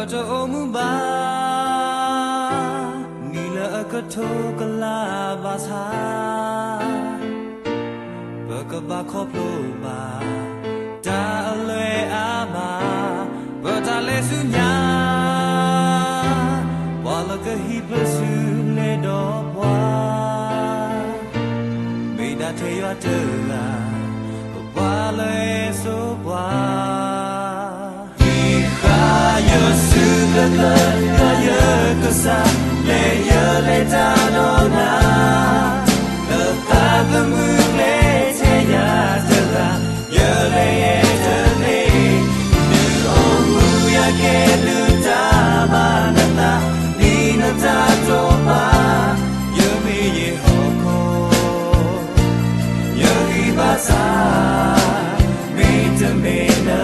But Omumba Nila Akatokala Basa Bakabakoploba Dale Ama But Alesunya Wallaka Hibasu Ledopwa Made that Teatella Wale Soba Kaya kesa leya le tanona le tabamu le teya tela ye le tele du omu ya ke lu tabanata ni na ta toba ye mi ye hoko ye ibasa me to me na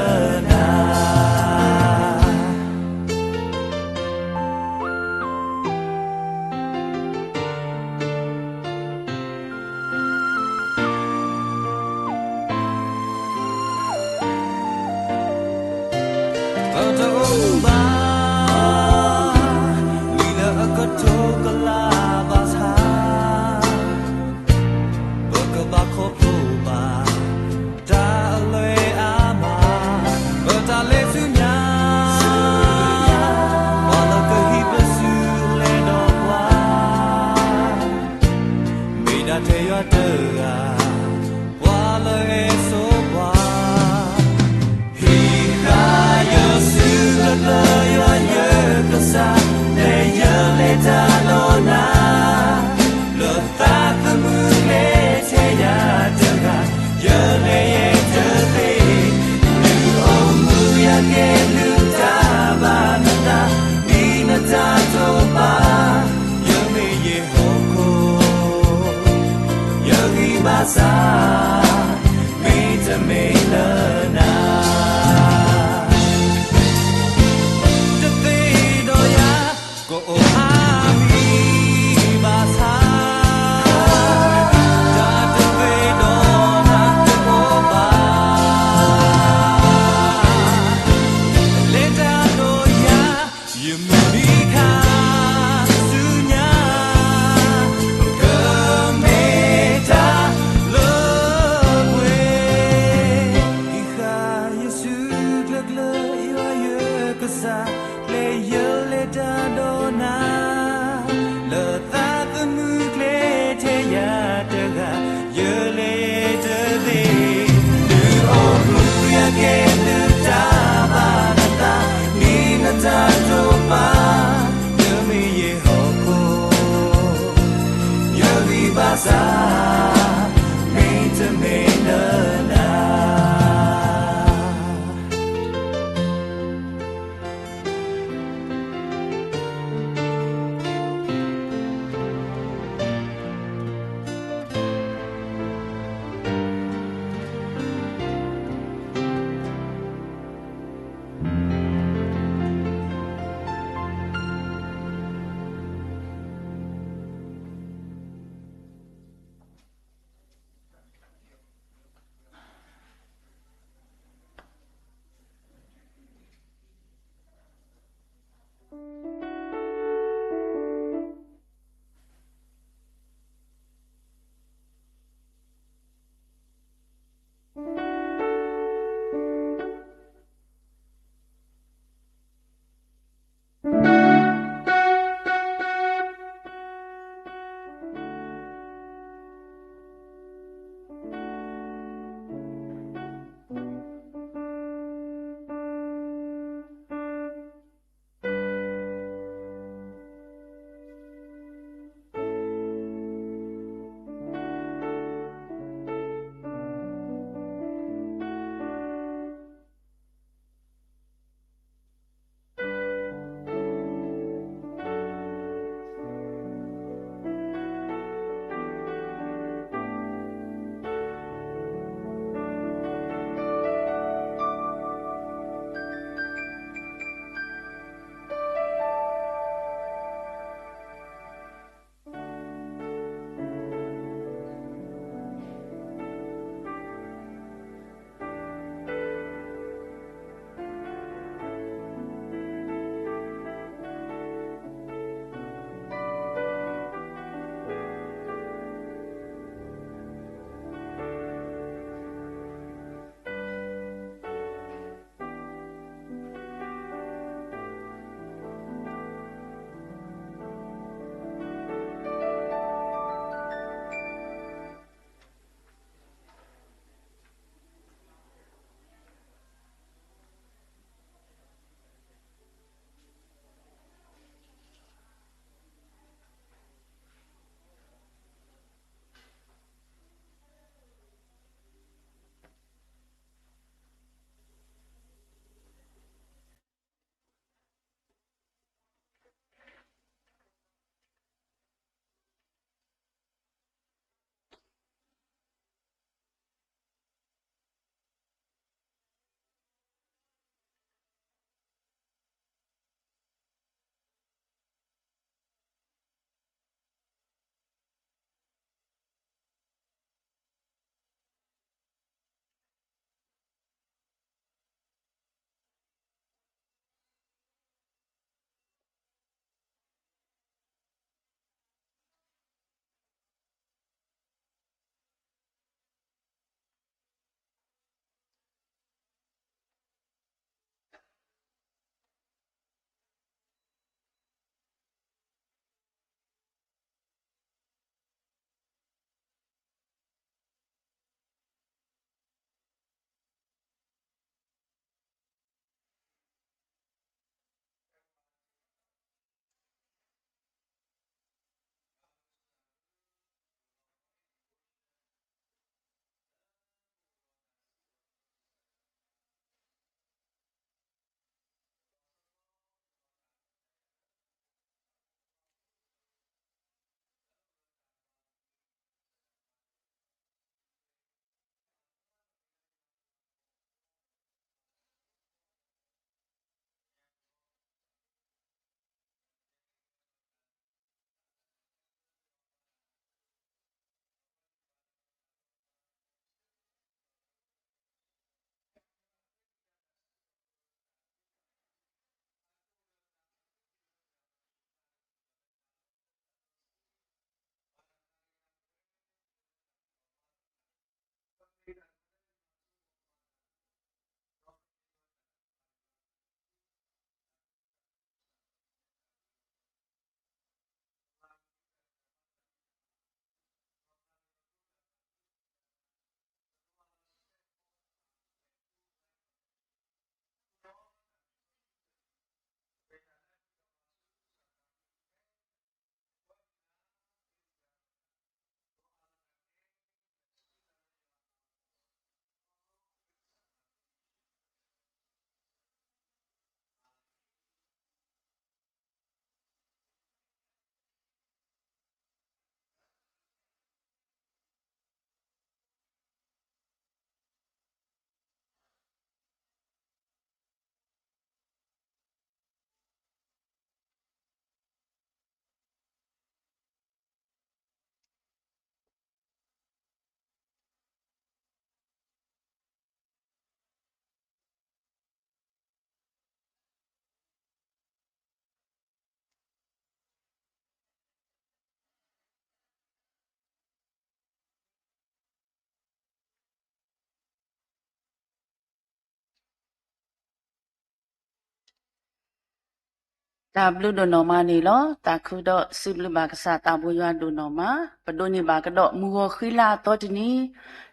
บลูดโนมานี่ลอตาคุดอซิบลูบากษาตาบุยาดูโนมาปะโดนี่บากดอมูโกခိลาตอตนี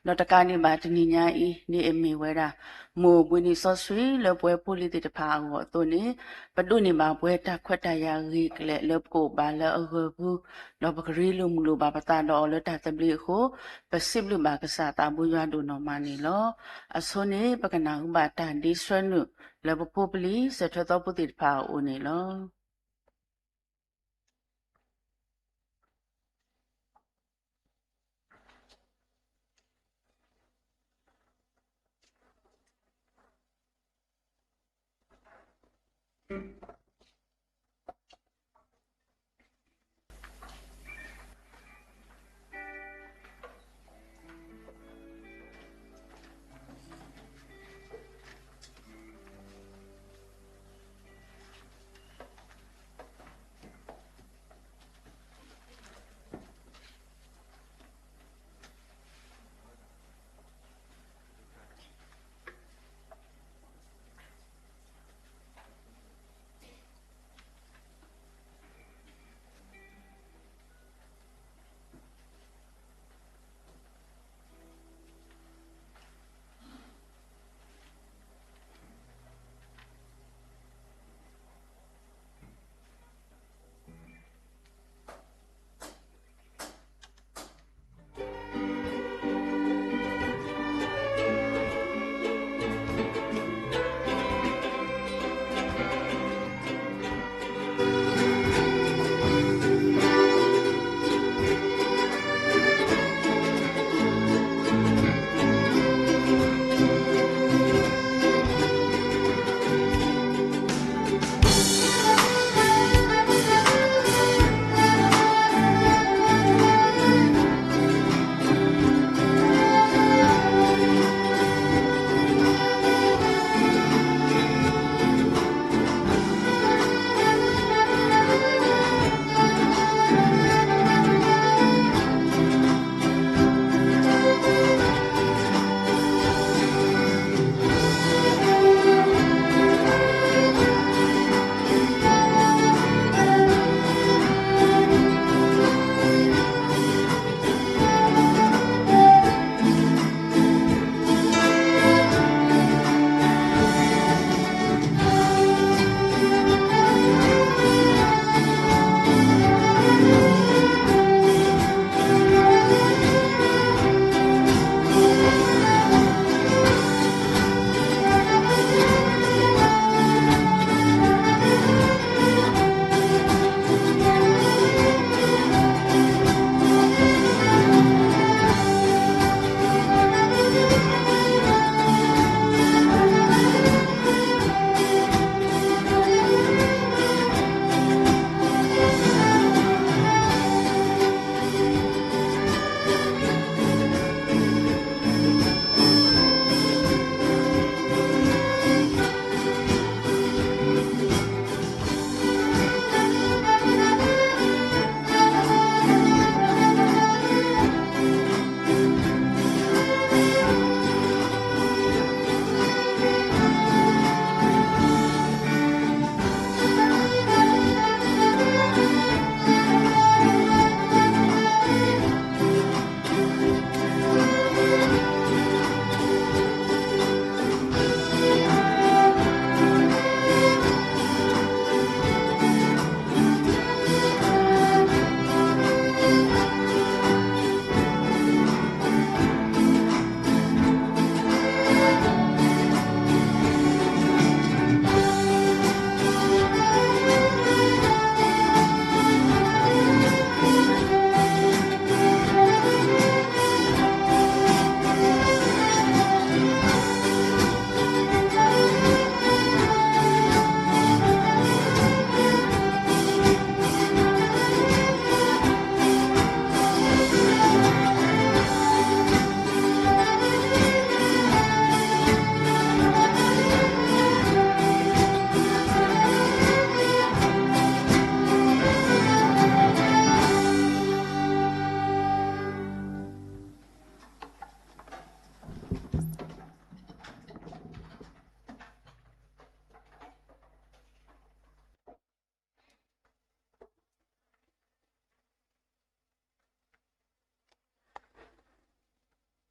ลอตกานี่บาตนีญาอีนี่เอมีเวดามูบุนี่ซอဆွေเลပွဲပိုလီတိတဖာအောတိုနေပဒုနေမှာပွဲတာခွတ်တရာရီကလေလေကိုဘာလအဘူးလောပကရီလူမူလူဘာပတာတော့လတာတပလီကိုပစစ်လူဘာကစားတာဘူးရွာဒုနော်မနီလောအစောနေပကနာဟုဘာတန်ဒီဆွနုလေပပိုပလီစထတော့ပုတိတဖာအိုနေလော ပ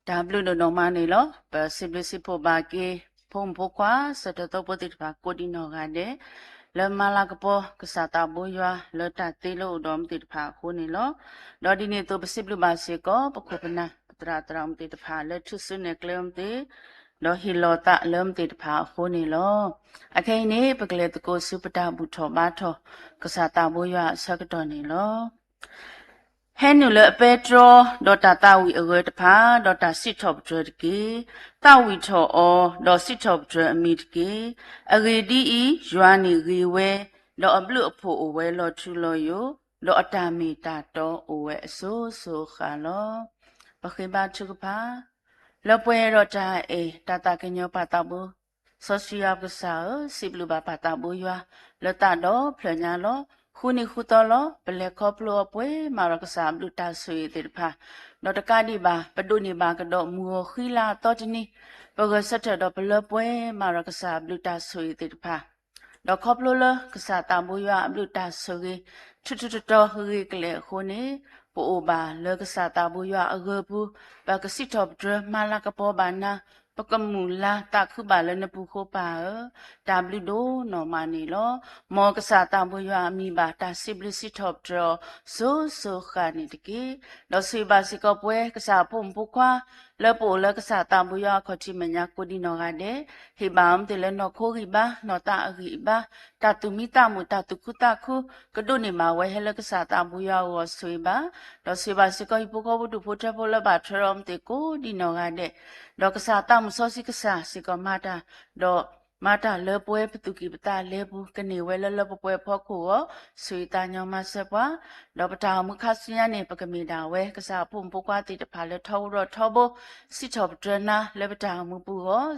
ဒါဘလူးနော်မနေလောပစစ်ပစစ်ဖို့ပါကေဖုံဖို့ကွာစတတော့ပတိတပါကိုဒီနော်ကတဲ့လမလာကပေါ်ကစားတာဘူးရွာလတသေးလို့တော့မတိတပါခိုးနေလောဒေါ်ဒီနေတော့ပစစ်ပလူပါစေကောပခုပနာပတရာတရာမတိတပါလက်ထုစနေကလမ်တေလောဟီလောတာလမ်တိတပါခိုးနေလောအခိုင်နေပကလေတကိုစုပတာဘူးထောဘာထောကစားတာဘူးရွာဆကတော်နေလောဟဲနူလအပေထရောဒေါ်တာတာဝီအဝဲတဖာဒေါ်တာစစ်ထော့ဒရတကေတာဝီထောအောဒေါ်စစ်ထော့ဒရအမီတကေအဂေဒီဤယွာနီရီဝဲလောအပလူအဖို့အဝဲလောထူလောယိုလောအတာမီတာတော့အဝဲအဆိုးဆိုခါလောပခေဘာချုကဖာလောပွဲရောတာအေတာတာကညောပါတာဘူးဆောစီယာပစာစီဘလူဘာပါတာဘူးယွာလောတာတော့ဖလညာလောခုနိခုတော်လောပလက်ခေါပလောပွဲမာရကစားဘလူတာဆွေတေဖာနော်တကဒီပါပဒုနေပါကတော့မူခီလာတော့တနီပကစတဲ့တော့ပလပွဲမာရကစားဘလူတာဆွေတေဖာတော့ခေါပလောလကစားတမူရဘလူတာဆွေထွတ်ထွတ်တော်ဟေကလေခုနေပိုဘာလကစားတမူရအဂဘူးပကစီတော့ဒရမာလာကပေါ်ဘာနာပကမူလာတခုပါလနပူခိုပါဝဒိုနော်မနီလောမောကစားတဘူးရွာမိပါတာစီဘလစီထော့ဒရဆိုခါနီတကေလောစီပါစီကပွဲကစားဖုန်ပုခွာလပိုလကစားတဘူးရွာခတိမညာကိုဒီနော်ကတဲ့ဟေဘမ်တေလနော်ခိုဂီပါနော်တာအဂီပါတာတူမီတာမူတာတူခုတာခုကဒုနေမှာဝဲဟလကစားတဘူးရွာဝဆွေပါလောစီပါစီကဟိပုကောဘူးတူဖိုထဖိုလပါထရမ်တေကိုဒီနော်ကတဲ့လောကစားတမစောစီကစားစီကမာတာလောမာတာလေပွဲပတုကိပတာလေဘူးကနေဝဲလလပပွဲဖောက်ကိုဆွေတာညောမဆက်ပွားလောပတာမခဆင်းရနေပကမီတာဝဲကစားပုံပုကွာတိတဖာလေထောရထောဘစီထောပဒနာလေပတာမူပူ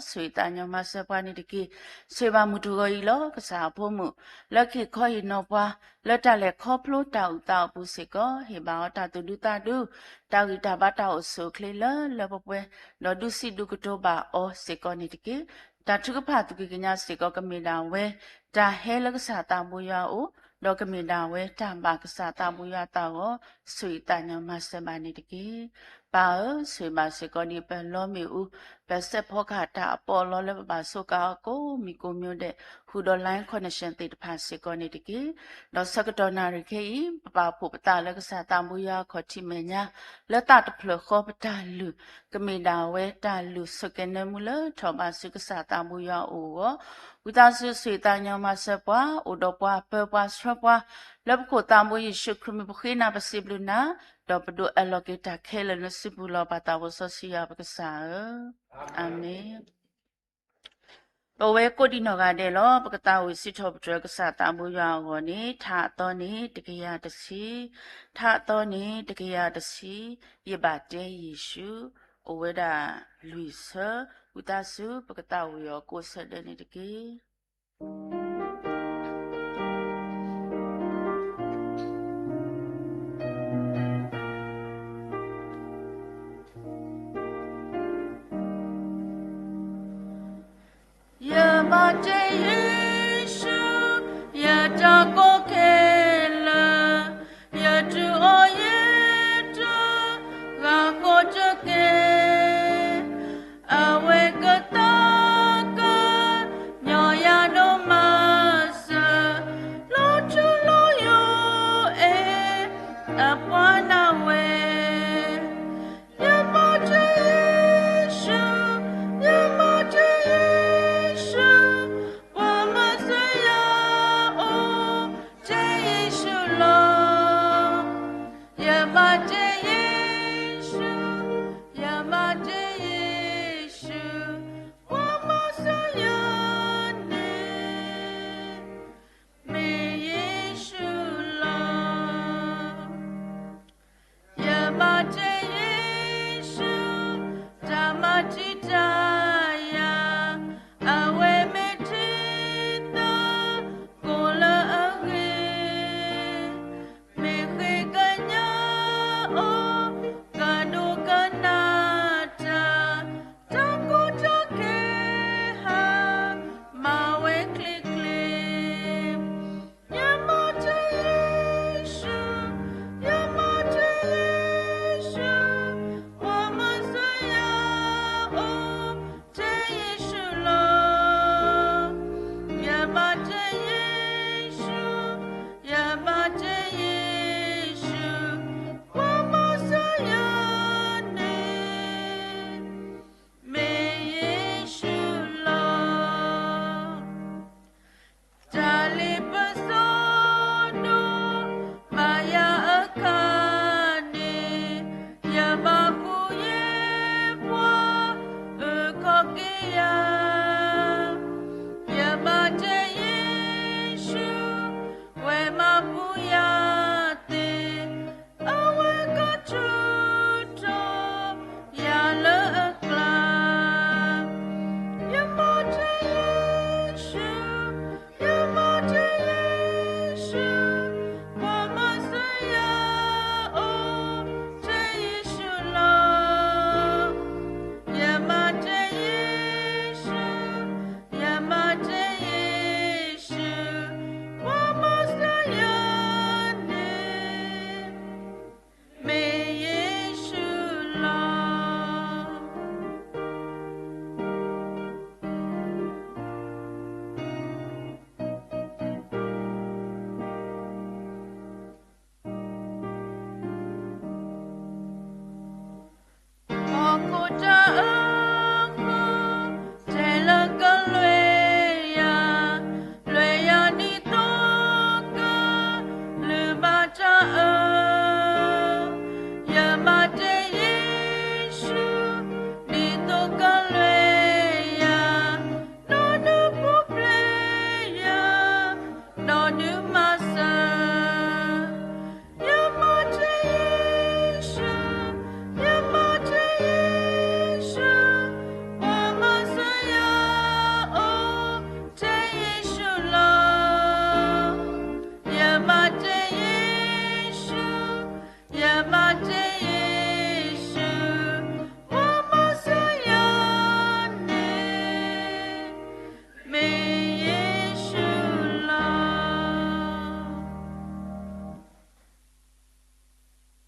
ဆွေတာညောမဆက်ပွားနေတကိဆွေပါမူတူကိုဤလောကစားဖို့မှုလက်ခိခေါ်ရနောပွားလက်တလည်းခေါ်ဖလို့တောက်တောက်ဘူးစေကောဟေဘာတာတူတူတာတူတောက်တာဘာတောက်ဆိုခလေလပပွဲလောဒုစီဒုကတောပါအောစေကောနေတကိတာထုကဖာတုကညာစေကောကမေတာဝဲတာဟဲလကစားတာမူရအိုလောကမေတာဝဲတာဘာကစားတာမူရတာကိုဆွေတညာမဆမနေတကေပါဆွေမစေကောဒီပလောမီဦးပဆက်ဖောခတာအပေါ်လောလပဆုကာကိုမီကိုမျိုးတဲ့ဟူဒလိုင်းကွန်နက်ရှင်တိတဖာစေကောနေတကေလောစကတော်နာရခေပပဖို့ပတာလကစားတာမူရခေါတိမညာလက်တတဖလခောပတာလူကမေတာဝဲတာလူစကနေမူလထောပါစကစားတာမူရအိုဝိတာဆွေဆွေတာညာမဆက်ပွားအိုတော့ပွားပပွားဆွပွားလက်ကိုတာမူရရှုခရမဘခိနာပစီဘလူနာတော့ပဒိုအလောကေတာခဲလနစီဘူလောပါတာဝဆစီယာပကစားအာမင်ပဝဲကိုဒီနောကတဲ့လောပကတာဝစီထောပဒရကစားတာမူရအောနေထာတော်နေတကရတစီထာတော်နေတကရတစီပြပါတဲ့ယေရှုအဝဲတာလူဆာဥတဆုပကတာဝရောကိုဆက်တဲ့နေတကေ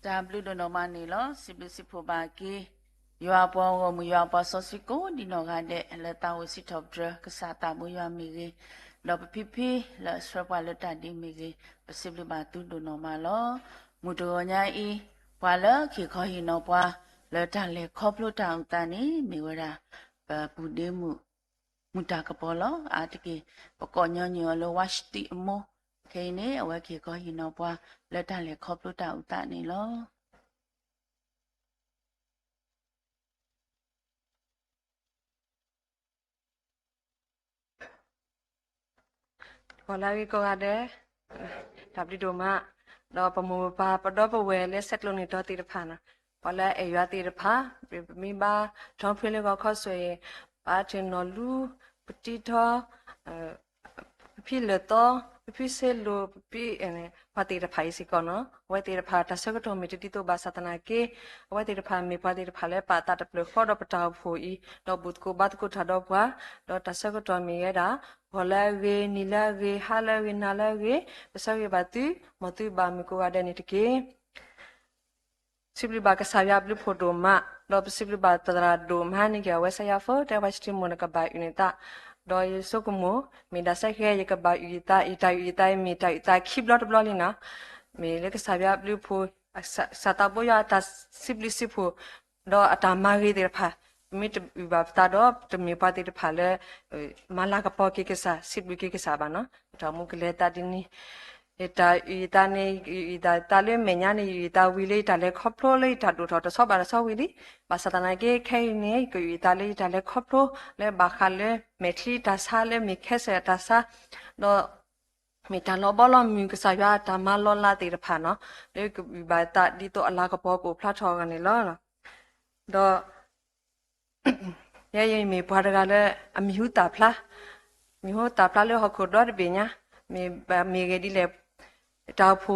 ဒါဘလူးဒနော်မနေလောစီပလစီဖိုဘာကီရွာပေါ်ကိုမရွာပေါ်ဆော့စီကိုဒီနော်ကတဲ့အလက်တာဝစီတော့ဒရကစားတာမရွာမီကြီးလောပပီပီလောစရပွားလတဒီမီကြီးပစီပလဘာတူဒနော်မလောမူတော်ညာဤဘွာလခေခေါ်ဟီနော်ဘွာလတလေခေါပလိုတောင်တန်နေမီဝရာပူဒေမှုမူတာကပေါ်လောအာတကေပကောညညလောဝါရှတီအမောခေနေအဝဲခေခေါ်ဟီနော်ဘွာလတလေခေါပလိုတောင်တန်နေလောพอแล้วก็ได้ดับดิโดมาเราประมูลปลาประดอบประเวและเซตลงในตัวตีรพานะพอแล้วไอ้ยาตีรพามีบ้าท้องเพลก็ข้อสวยป้าเจนนอลูปฏิทอพี่เลโตพี่เซลูพี่เนี่ยพอตีรพาสิก่อนเนาะไว้ตีรพาทัศกตัวมีติตัวบาสตนาเกไว้ตีรพามีพอตีรพาแล้วป้าตัดเปลือกข้อดอกปะตาผู้อีดอกบุตรกูบัดกูถัดดอกว่าดอกทัศกตัวมีเอดาพอแล้วเวนิลาเวฮาลาเวนาลาเวภาษาเวบาตุมาตุบามิโกวาเดนิตเกสิบลิบากษายาบลิโพโดมาดอกสิบลิบาตราโดมฮานิกาเวสยาฟแต่ว่าสติมนกบาอุนิตาดอยสุกุโมมีดาเซเฮยกบาอุนิตาอิตาอิตามีตาอิตาคิบลอดบลอลินะมีเลกษายาบลิโพสตาโบยาตาสิบลิสิโพดออตามาเรเดรพามิตรวิบาตาดอจะมีปฏิทินผาเลมาลากระปอกิกษาสิบวิกิกษาบ้านเนาะทำมุกเลตาดินีตาอีตาเนี่อีตาเลเมียนี่อีตาวิเลตาเลครอบครัวเลยตาดูทอดชอบบาร์ชอบวิลีบาสตานาเกแค่นี้ก็อีตาเลครอบครัวเลบาคาเลเมทีตาซาเลมีแค่เสตาซาดอมีตาลอบอลมีกษายาตามาลอลาตีรพาเนาะเลยก็วิบาตาดิโตอลากระปอกูพลาดทอกันนี่ล้อเนาะดอยายมีพอดกันเลยมีหูตาพลามีหูตาพลาเลยเขาขุดรอดเบียร์มีแบบมีเกดิเลดาวพู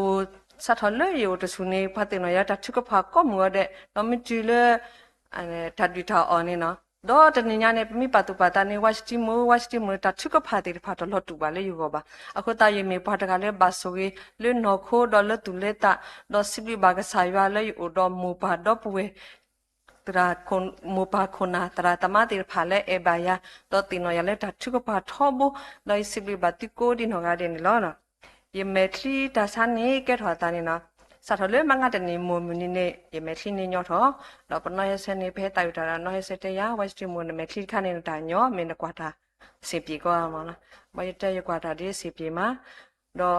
สัตว์ทอเลยอยู่แต่สุนีพัฒนายาตัดชุกพักก็มัวเดเราไม่จีเลยอันนี้ทัดวิทาอ่อนนี่เนาะดอแต่เนี่ยเนี่ยมีปัตตุปัตตานี่วัชติมือตัดชุกพักติดพัดตลอดตุบาเลยอยู่ก็บ้าอะก็ตายมีพอดกันเลยบาสุกีเลยนอโคดอลเลยตุเลตาดอสิบลิบากสายวาเลยอยู่ดอมูปาดอปุเวตราคนมูปาคนนาตราตมาติผาเลเอบายาตอตินอยาเลตัดชุกปาทอบุดอยสิบลิบาติโกดินหงาเดนิลอนะยเมทรีตาสันนี่แกถอตานี่นะสัตว์เลยมังกรนี่มูมินี่เนี่ยยเมทรีนี่ยอทอเราปนอยเสนี่เพตายตาน้อยเสตยาวัสติมูนเมทรีคันนี่ตาญอเมนกว่าตาสิปีก็มานะบ่ยเตยกว่าตาดิสิปีมาดอ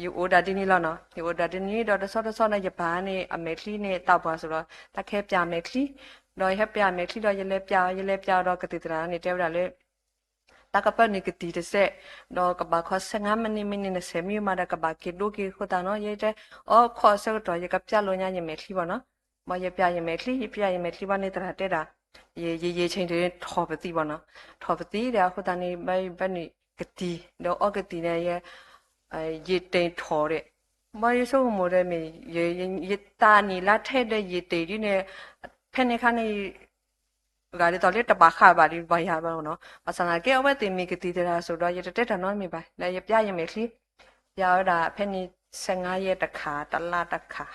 อยู่โอดาดินี่แล้วเนาะอยู่โอดาดินี่ดอซอในญี่ปุ่นนี่อเมทรีนี่ตาบัวสุดตะแคบจาเมทรีดอยแฮปปี้เมทรีดอยเยเลปยาดอกติตรานี่เตวดาเลยตากะปะนี่กติเตเสดอกบะขอสงามมันนี่นะเสมีมาดากะบะกิดูกิขตาเนาะยเตอ๋อขอสกตอยกะปะโลญาเมทรีบ่เนาะบ่ยปะเมทรีเมทรีบ่นี่ตราเตดาเยชิงเตทอปติบ่เนาะทอปติเดาขตานี่บะนี่กติดออกติเนี่ยเยเตทอเรบ่ยสุโมเรมีเยตานี่ละเทเดเยเตดิเนี่ยเพนนี่คันนี่กาลิตอเลตบาคาบาดิบายาบ่เนาะภาษาเกเอาไว้ติมีกติเดราสุดอยเตตะเนาะมีไปแล้วยปะยเมทรียาวดาเพนนี่15เยตะขาตะลาตะขา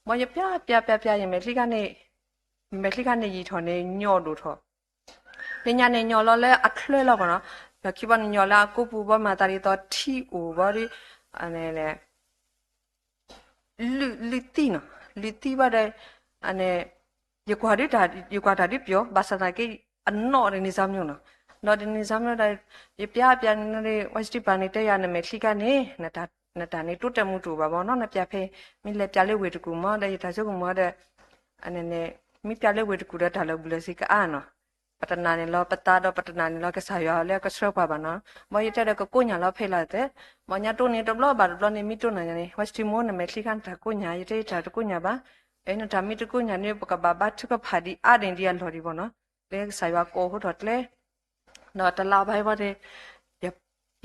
บ่ยปะยเมทรีกันนี่ยีทอนี่ญอดูทอเนี่ยญาเนี่ยญอลอเลอะเคลลอบ่เนาะบะคิบันญอลากูปูบ่มาตาริตอทีโอบ่ดิอันนี้แหละลิติบ่ได้อันนี้ยูกว่าดิเปียวบาสนาเกอันนอเรนิซามอยู่เนาะนอเรนิซามเนาะได้ยปะนี่วัสติปานิเตยานะเมทริกานี่นะตานี่ตุตะมุตุบ่บ่เนาะนะปะเพมีเลปะเลเวตกูมอได้ยตาซุกูมอได้อันนี้มีปะเลเวตกูได้ตาลบุลสิกะอาเนาะปัตนานี่ลอปตาดอปัตนานี่ลอกะสายอเลก็สรบบ่เนาะบ่ยเตดก็กุญญาลอเพลาเตบ่ญาตุนี่ตบลอบาดลอนี่มีตุนะนี่วัสติโมนะเมทริกันตะกุญญาเตตะกุญญาบาเอ็นทามิตกุญญาเนี่ยปกบาบาทุกพาดีอาเดนเดียนหลอดีบ่เนาะเลสายวาโกโหดเลเนาะตะลาไผบ่ได้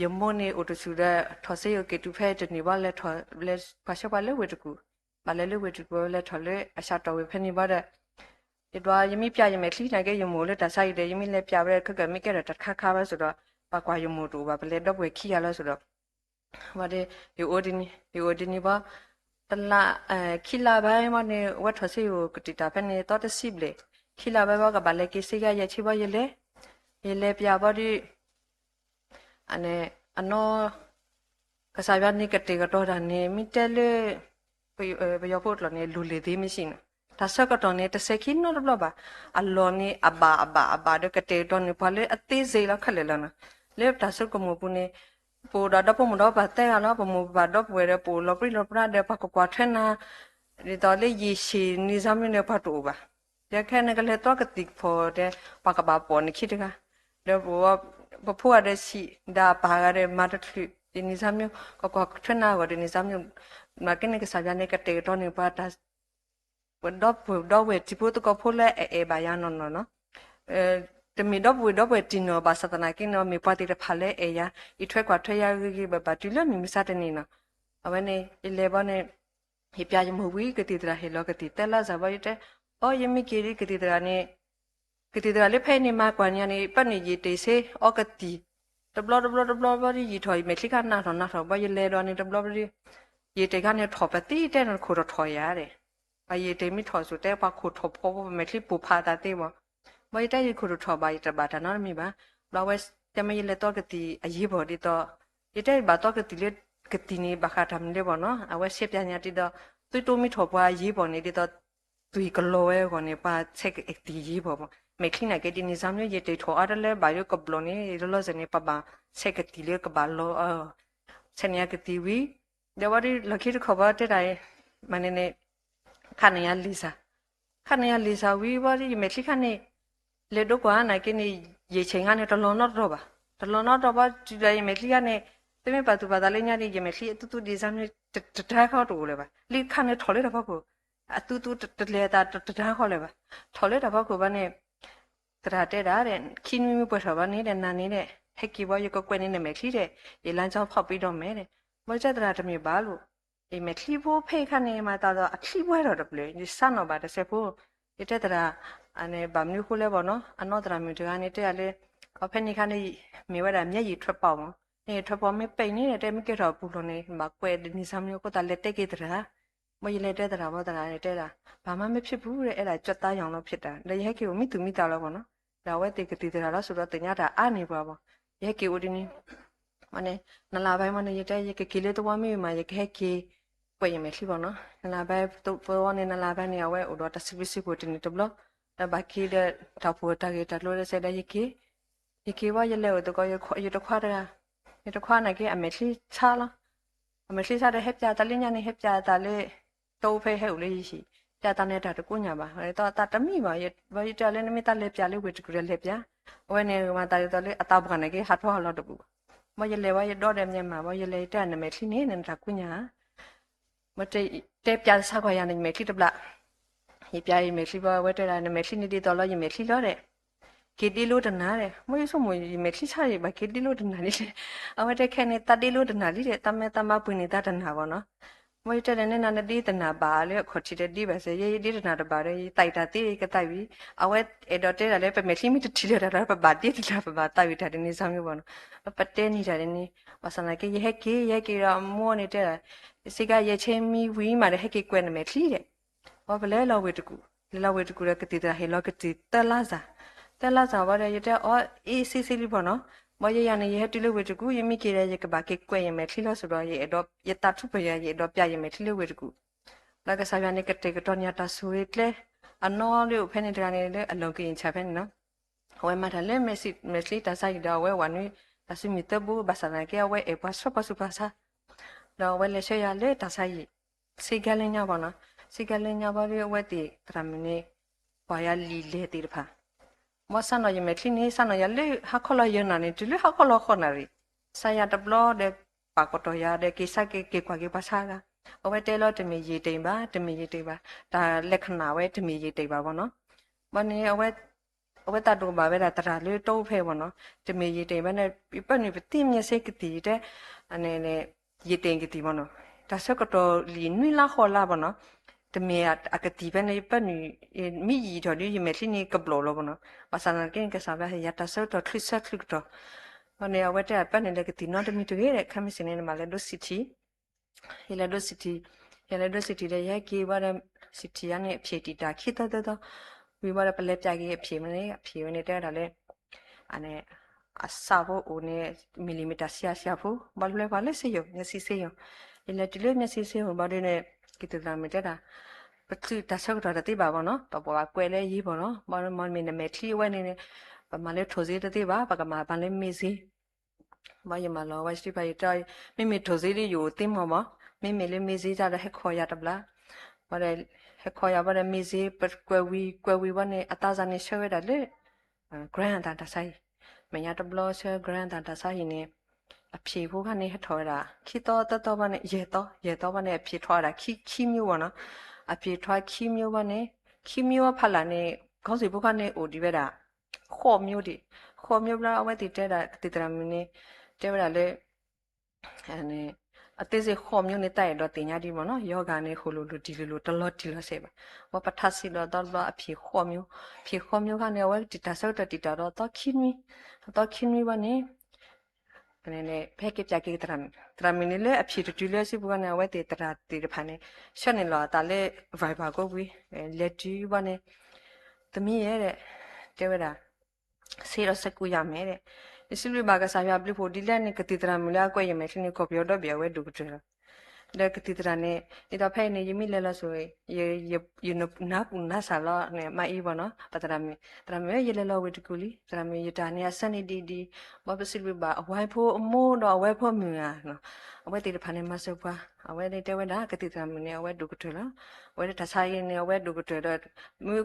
ยมโมนี่อุตสุเดทอเซยเกตุเพจนี่บ่เลทอเลพาชบาเลเวตกูบาเลเวตกูเลทอเลอาชาตอเวเพนี่บ่ได้อีดว่ายมีปะยเมคลีนะเกยมโมเลตาไซเดยมีเลปะเวกะมิเกะตะคาบ่สุดปากว่ายมโมตูบ่เปเลดอกเวขี้ยาแล้วสุดว่าได้อยู่โอดินี่บ่ တလာခီလာဘိုင်းမနေဝတ်ထစီကိုကတိတာဖက်နေတော့တစီဘလေခီလာဘိုင်းဘောကဘာလဲကိစီကရချိဘောရလေပြဘောဒီအနေအနောကစားပြနေကတိကတော့ဒါနေမိတဲလေဘယောဖို့လောနေလူလေသေးမရှိနော်ဒါဆက်ကတော့နေတစခိနော်ဘလဘာအလောနေအဘာဒကတေတော့နေဖလေအသေးစိလောက်ခက်လေလောနော်လေဒါဆက်ကမပူနေပူဒါတော့ပမတော့ပါတဲ့ရလားပမဘာတော့ဝဲရပူလောပရိလောပရတဲ့ပကကွာထနာဒီတော့လေရရှိနေစမ်းနေဖတ်တော့ပါရခဲနေကလေးတော့ကတိဖို့တဲ့ပကဘာပေါ်နေခိတကတော့ဘဖို့ရတဲ့စီဒါပါရတဲ့မတ်ထရီဒီနေစမ်းမျိုးကကွာထနာဝတဲ့နေစမ်းမျိုးမကနေကစားရနေကတေတော့နေပါတာတော့ဝဲတိဖို့တော့ဖို့လဲအေဘာယာနော်တမီတော့ဝဲတင်နော်ဘာစတနာကင်းနော်မေပါတိတဖလဲအေယာဤထွက်ကွာထွက်ရကြီးဘာတူလမီမစားတဲ့နေနော်အဝဲနေ11နဲ့ဟိပြရမဝီကတိတရာဟေလောကတိတဲလာဇာဘရတဲ့အော်ယမီကီရီကတိတရာနေကတိတရာလေးဖဲနေမှာကွာညာနေပတ်နေကြီးတေစေအော်ကတိတဘလဘာရီထွိုင်မေခလိကနာတော့ဘာရလေတော့နေတဘလဘာရီရေတေကနေထော်ပတိတဲ့နော်ခိုတော့ထော်ရတယ်ဘာရေတေမိထော်ဆိုတဲ့ဘာခိုထော်ဖို့မေခလိပူဖာတာတဲ့ဘောဘာရတဲ့ရေခိုထော်ဘာရတဘာတာနော်မိပါလောဝဲတမရလေတော့ကတိအရေးပေါ်ဒီတော့ရတဲ့ဘာတော့ကတိလေကတိနေဘာခါတမ်းလေဘောနော်အဝဲရှေ့ပြညာတိတော့သူတိုမီထော်ပွားရေးပေါ်နေဒီတော့သူကလောဝဲကောနေပါချက်အတီရေးပေါ်မေခလိနာကတိနေစမ်းရရေတေထော်အားလည်းဘာရကဘလောနေလောစနေပပချက်ကတိလေကဘာလောဆန်ရကတိဝီဒဝရီလခိတခဘတဲ့တိုင်းမနေနေခဏရလီစာဝီဘာရီမေခလိခနေလေတော့ကွာနာကိနေရေချိန်ကနေတလွန်တော့ပါဒီတိုင်းမေခလိကနေတမင်ပါသူပါဒါလေးညာနေရေမေခလိအတူတူဒီစမ်းတထားခေါ်တူလေပါလိခနေထော်လေတော့ကိုအတူတူတလေတာတထားခေါ်လေပါထော်လေတော့ကိုဘာနေတရာတဲ့တာတဲ့ခင်းမီပွက်တော်ပါနေတဲ့နာနေတဲ့ဟက်ကီဘောရကကွဲနေမေခလိတဲ့ရေလမ်းကြောင်းဖောက်ပြီးတော့မဲတဲ့မကြတရာတမြေပါလို့အေမေခလိဖို့ဖေခနေမှာတော့အခလိပွဲတော့တပလေဒီစနော်ပါတဲ့ဆက်ဖို့ရတဲ့တရာအနေဗမျိုးခုလဲပေါ့နော်အနောတရာမျိုးတကနေတဲ့လေအဖက်နေခနေမြေဝဲတာမျက်ရည်ထွက်ပေါအောင်နေထွက်ပေါမပိန်နေတဲ့မိကတော်ပူလို့နေမှာကွဲဒီစမ်းမျိုးကိုတလက်တက်ခဲ့တရာမရလေတဲ့တရာဘောတရာတဲ့တာဘာမှမဖြစ်ဘူးတဲ့အဲ့ဒါကြွတ်သားရောင်လို့ဖြစ်တာလေဟက်ကီကိုမိသူမိတာလို့ပေါ့နော်ဒါဝဲတေကတိတရာလို့ဆိုတော့တင်ရတာအနေပါပေါ့ဟက်ကီဦးဒီနေမနေနလာပိုင်းမနေရတဲ့ရကကီလေးတော့မေးမှာရကဟက်ကီပွေရမယ်ခလီပေါ့နော်နလာပိုင်းတော့ပေါ်နေနလာပိုင်းနေဝဲဥတော့တစပစ်စီကိုတင်နေတဘလို့ဘာကီတဲ့တော့ပေါ်တာကေတလို့ရတဲ့ရကီဝါရလေတော့ကိုရတခွာတာရတခွာနိုင်ကအမေခလီချာလားအမေခလီချတဲ့ဟက်ပြတလင်းညာနေဟက်ပြတလေတော့ဖဲဟဲ့ဦးလေးရှိပြတာနေတာတကုညာပါဟဲ့တော့တမိပါရဘာရတလည်းနမိတလည်းပြလေးဝေတကူလည်းပြဝဲနေမှာတာတော့လေအတားပကနေကေဟာထွားလို့တပူမရလေဝါရတော့တယ်မြန်မာဝါရလေတဲ့နမေခလီနေနေတာကုညာမတဲပြစားခွာရနေမေခလီတပလာဟိပြရမေခလီဘဝဲတဲ့နမေခလီနေတော့လို့ရမေခလီလို့တဲ့ကေတီလို့တနာတဲ့မွေးဆိုမွေးမေခလီချရပါကေတီလို့တနာလေးအဝဲတဲ့ခဲနေတတီလို့တနာလေးတဲ့တမဲတမပွင့်နေတာတနာပေါ့နော်မွေးတဲ့နဲ့နာတီတနာပါလေခေါ်ချတဲ့ဒီပဲစေရေးဒီတနာတပါလေတိုက်တာတိကတိုက်ပြီးအဝဲအဲ့တော့တဲ့လည်းပဲမေခလီမီတီရတာပါဘာတိတာပါတိုက်ပြီးတဲ့နေစမ်းမျိုးပေါ့နော်ပတဲနေကြတယ်နေဝဆနာကေဟက်ကီရမောနေတဲ့စိကရချင်းမီဝီမာတဲ့ဟက်ကီကွဲနေမေခလီတဲ့ဘာဘလဲလောဝေတကူရကတိတဟေလောကတိတလာစာဘာရတဲ့အော်အေးစီလီပေါ့နော်မရရနေရတူလို့ဝေတကူယမိကေရကဘာကေကွဲရမယ်ခလီလို့ဆိုတော့ရတော့ရတထုပရရတော့ပြရမယ်ခလီဝေတကူလကစားရနေကတေကတော့ညတာဆူရကလေအနော်လေးဖဲနေတရနေလေအလုံးကင်းချဖဲနေနော်ဝဲမထလဲမက်ဆီတဆိုင်တော့ဝဲဝနွေတဆီမီတဘူဘာစနာကေဝဲအပစပစပစာတော့ဝဲလေရှရလေတဆိုင်စီကလင်းညပါနော်စီကလင်းညပါပြီးဝဲတီတရမနေဘာရလီလေတီတဖာမဆန်တော့ယမေခလီနေဆန်တော့ရလေဟာခလရနာနေတူလေဟာခလခနာရီဆာရတဘလတဲ့ပါကတော်ရတဲ့ကိစ္စကေကွာကေပါစာကအဝဲတဲလို့တမီရီတိမ်ပါဒါလက္ခဏာဝဲတမီရီတိမ်ပါဗောနော်မနေအဝဲတတူပါပဲတရာလေးတုံးဖဲဗောနော်တမီရီတိမ်ပဲနဲ့ပြနေပတိမျက်စိကတိတဲ့အနေနဲ့ရီတိမ်ကတိဗောနော်ဒါဆက်ကတော့လီနွိလာခေါ်လာဗောနော်တမီအကတိပဲနေပနေမိရီတော်ဒီယမေခလီနေကဘလောဗောနော်ဘာသာနာကင်းကစားပဲရတဆောတော့ခရစ်ဆက်ခလစ်တော့မနေအဝဲတဲ့ပနေလေကတိနော်တမီတူရဲ့ခမစင်းနေမှာလေဒိုစီတီဟီလာဒိုစီတီ Yale do city de ya ki ba de city ya ne phe ti ta khi ta ta we ba de ple pya ki phe mane phe ne ta da le ane asa bo o ne millimeter sia phu ba le ba le se yo ne si se yo ile ti le ne si se ho ba de ne ki ta da me ta da ပတိတဆောက်တာတိပါဘောနော်တော့ပေါ်ကွယ်လဲရေးပေါ့နော်မော်မင်းနဲ့ထီဝဲနေနေပမာလဲထိုစီတတိပါပကမာဘာလဲမေစီမယမလောဝရှိပါရတိုင်မိမိထိုစီလေးယူတင်းမောမမိမိလေးမေစီကြတဲ့ဟက်ခေါ်ရတပလားဘာလဲဟက်ခေါ်ရပါတဲ့မေစီပကွယ်ဝီဝနဲ့အသားစားနေဆွဲရတာလေ grand တာဆိုင်မညာတဘလောဆွဲ grand တာဆိုင်နေအဖြေဖို့ကနေဟထော်တာခီတော့တော်ပါနဲ့ရေတော့ပါနဲ့အဖြေထွားတာခီမျိုးပေါ့နော် အပြေထွားခီမျိုးပါနဲ့ခီမျိုးဖလာနဲ့ခေါင်းစီဘုခနဲ့အိုဒီပဲတာခေါ်မျိုးလားအဝဲတီတဲတာတီတရမင်းနဲ့တဲပါလေအဲအသေးစိတ်ခေါ်မျိုးနဲ့တိုက်တော့တင်ညာဒီပေါ့နော်ယောဂာနဲ့ခိုလိုလိုဒီလိုတလော့တီလော့ဆေပါဝပထစီတော့တော့အပြေခေါ်မျိုးကနေဝဲတီတာဆောက်တီတာတော့ခီမီပါနဲ့နဲ့ဖက်ကပြကေတရမင်းလေအဖြေတူလဲစီဘူးကနေဝဲတေတရာတေဖာနေရှက်နေလာတာလေဗိုင်ဘာကိုဝီလက်တီဘာနေသမီးရဲ့တဲဝရာစီရစကူရမယ်တဲ့ဒီစီလူဘာကစားရပလိဖို့ဒီလက်နဲ့ကတိတရမလာကွက်ရမယ်ရှင်ကိုပြောတော့ပြဝဲဒုကတရလက်ကတိတရနဲ့ဒီတော့ဖဲနေယမိလဲလို့ဆိုရနာပူနာဆာလာနဲ့မအေးဘောနော်ပတရမရလဲလို့ဝဲတကူလီတရမရတာနေဆန်နေဒီမပစီလူဘာအဝိုင်းဖို့အမိုးတော့အဝဲဖို့မြင်ရနော်အဝဲတေဖာနေမဆောက်ပါအဝဲနေတဲဝဲတာကတိတရမနဲ့အဝဲဒုကတရဝဲတဆိုင်နေအဝဲဒုကတရတော့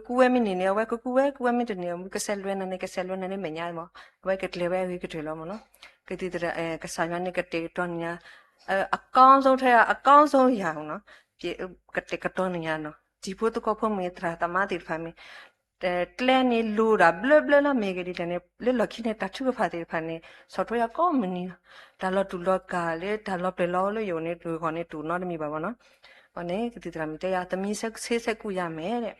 ကူဝဲမနေနေအဝဲကူဝဲမတနေကဆယ်လွဲနေမညာမောအဝဲကတလေဝဲဝီကတလောမနော်ကတိတရကဆာရနေကတေတော့ညာအကောင်းဆုံးထဲကအကောင်းဆုံးရအောင်နော်ပြေကတေကတော့နေရနော်ဒီဖို့တော့ဖို့မေထရာတမတိဖာမီတလဲနေလူတာဘလလာမေဂဒီတနေလေလခိနေတာသူဖာတေဖာနေဆော်ထွေးကောမနီဒါလောတူလောကလေဒါလောပလောလို့ယုံနေတူခေါ်နေတူနော်တမီပါဘောနော်ဟောနေကတိတရာမီတရားသမီးဆက်ကူရမယ်တဲ့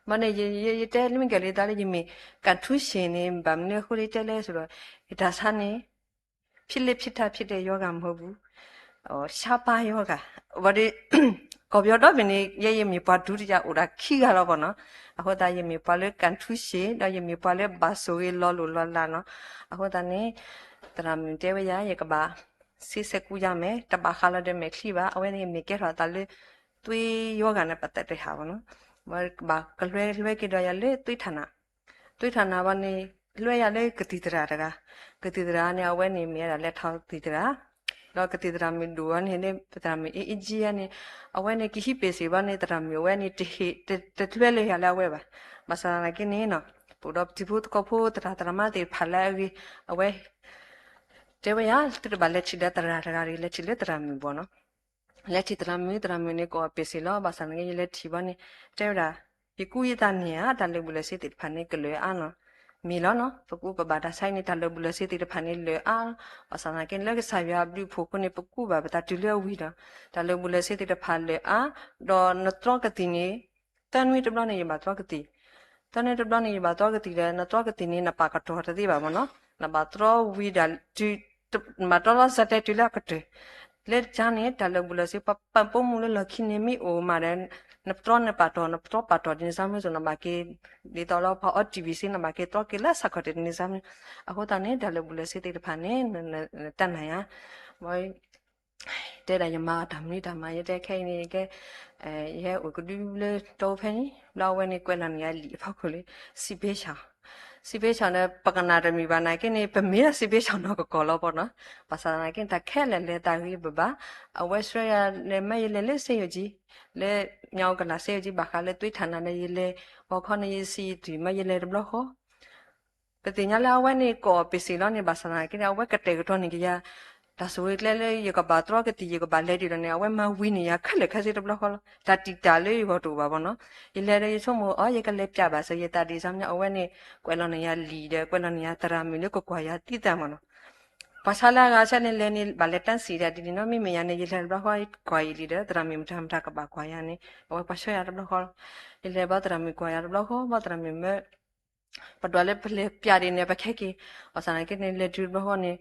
မနေရတဲလိမကလေးတားလေးကြီးမီကထူးရှင်နေဗမ်နေခိုးလေးတဲလဲဆိုတော့ဒါဆာနေဖြစ်တဲ့ယောဂမဟုတ်ဘူးရှားပါယောဂဘာဒီကောပြောတော့ဘယ်နေရမြေပါဒုတိယဥဒါခိကတော့ဗောနော်အခုဒါရမြေပါလေကန်ထူးရှေဒါရမြေပါလေဘာဆိုရလောလာနော်အခုဒါနေတရမတဲဝရရကဘာစီစကူရမယ်တပါခလာတဲ့မခလီပါအဝဲနေမြေကဲရတာလေသွေးယောဂနဲ့ပတ်သက်တဲ့ဟာဗောနော်ဘာကလွဲကြရလေသွေးဌာနဘာနေလွဲရလေကတိတရာတကာကတိတရာနဲ့အဝဲနေမြဲတာလက်ထောက်တိတရာတော့ကတိတရာမီဒူဝနေနေပတရာမီအဂျီယနေအဝဲနေကိဟိပေစီဘာနေတရာမီဝဲနေတလွဲလေရလာဝဲပါမဆာနာကိနေနော်ပူတော့ဒီဖို့ကဖို့တရာမတေဖလာဝီအဝဲတေဝရတဘလက်ချီတရာရီလက်ချီလက်တရာမီဘောနော်လက်ချီတရာမီနေကိုပေစီလောဘာဆာနာကိလက်ချီဘာနေတေဝရာဒီကူရတာနေရတလည်းဘူးလက်စီတေဖာနေကလွဲအာနော်မီလောနော်ပကူပဘာတာဆိုင်နေတာလဘူးလစီတီတဖာနေလေအာအစနာကင်လကဆာရဘလူဖို့ကနေပကူဘာဘတာတူလဝီတာတလဘူးလစီတီတဖာလေအာဒေါ်နထရကတိနေတန်ဝီတဘလနေရပါတော့ကတိတန်နေတဘလနေရပါတော့ကတိလေနထရကတိနေနပါကတော့တတိပါမနော်နပါထရဝီဒါတီမတော်လာစတဲ့တူလကတဲ့လက်ချာနေတလဘူးလစီပပပုံမူလခိနေမီအိုမာရန်နပတော်ဒီဇမ်းဆိုနမကေဒီတော်တော့ဖောက် TVC နမကေတော့ကေလာစကတဲ့ဒီဇမ်းအခုတန်းတယ်ဘူးလေစစ်တဲ့ဖာနေတန်နိုင်ရမွေတဲ့ရမဓမ္မရတဲ့ခိုင်နေကရဲဥကဒူလေတော့ဖင်းလောဝဲနေကွက်လာနေရလီဖောက်ခလေးစီပေးချာနဲ့ပကနာရမီဘာနိုင်ကနေပမေစီပေးချောင်းတော့ကောလောပေါ့နော်ပါစာနိုင်ကင်တခဲလဲတာကြီးဘဘအဝက်စရလေမဲလေစေရကြီးလေမြောက်ကလာစေရကြီးဘာခါလေတွေးဌာနနဲ့လေဘောခနေစီဒီမဲလေဘလခောကတိညာလာဝဲနေကောပစီလောနေပါစာနိုင်ကနေအဝက်ကတဲ့ကတော့နေကြဒါဆိုလေရကဘာတော့ကတိရကဘာလေဒီနေအဝဲမဝီနေရခက်လေခက်စီတဘလခောဒါတီတာလေးရောတူပါပေါ့နော်ဒီလေရချုံမအော်ရကလေပြပါဆိုရတာဒီစမ်းအဝဲနေကွယ်လောနေရလီတဲ့ကွယ်လောနေရတရာမီလေကိုကွာရတိတမနော်ပါဆလာကဆက်နေလဲနေဘာလက်တန်စီရဒီနော်မိမရနေရလေဘလခောကွာရလီတဲ့တရာမီမထမ်းတာကပါကွာရနေအဝဲပါဆွရတဘလခောဒီလေဘာတရာမီကွာရဘလခောဘာတရာမီမဲပတော်လေပြရနေပခက်ကြီးအစနာကနေလေဒူဘဟောနေ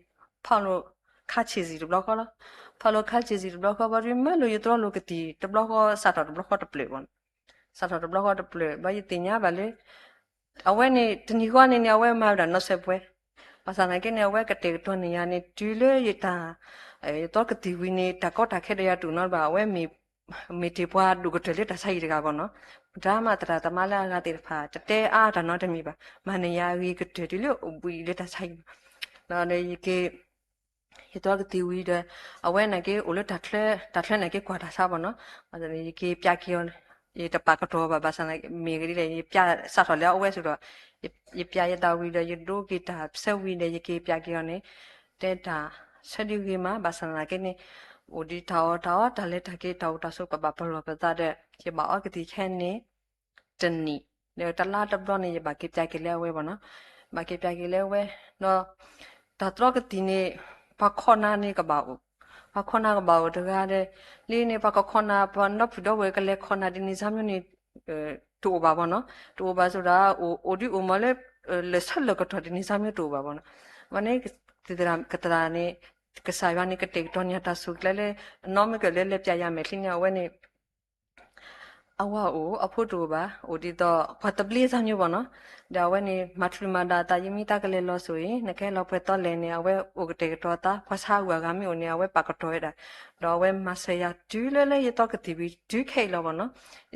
ဖောင်းလို့ 카치지 블로커라 팔로 카치지 블로커 버리면 로 유트로 로그티 블로커 사터 블로커 플레원 사터 블로커 플레 바이 티냐 발레 아웨니 드니고니 아웨 마다 노세브에 마사나게 아웨 그때 돈이야니 딜레 이타 또 그때 위니 다코 다케야 두너 바 아웨 미티ပွားဒုကတလေတဆိုင်ရကဘောနော်ဒါမှတရာတမလာကတိဖာတဲအားတနော်တမီပါမနယာရီကတလေဝီလေတဆိုင်နော်လေကေရတော့ကတိဝီတဲ့အဝဲနကေအိုလတထလက်နကေကွာတာစားဘောနော်အဲ့ဒါလေကေပြကေရတပါကတော့ဘာစနာမေဂရီလေပြစားတော်လေအဝဲဆိုတော့ရပြရတာဝီလေရဒိုကေတာဆက်ဝီလေကေပြကေရောနေတဲတာဆက်ဒီကေမှာဘာစနာကေနေOdi tawa dale take tawa taso papa polo pata de ke ba akti khenni tenni le tala tablo ne ba ke pya ke le we ba no ba ke pya ke le we no ta tro ke ti ne ba khona ne ka ba u ba khona ka ba u de ga de le ne ba ka khona ba no phu do we ke le khona di ni sam ni to ba ba no to ba so da odi o ma le sal le ka tho di ni sam to ba ba no ba ne ti dra ka tra neကစားရနေကတိတ်တော်ညတာဆုကလည်းနော်မကလည်းပြရမယ်ခင်းရဝဲနေအဝအိုအဖို့တူပါအိုဒီတော့ဖတ်တပလီဆောင်ညဘောနော်ဒါဝဲနေမထရီမဒါတာယမီတာကလေးလို့ဆိုရင်နခဲလောက်ပဲတော့လဲနေအဝဲအိုကတိတ်တော်တာဖဆာဝါကမျိုးနေအဝဲပါကတော်ရတာတော့ဝဲမဆရာဒူးလဲလဲရတော့ကတိဘီဒူးခဲလို့ဘောနော်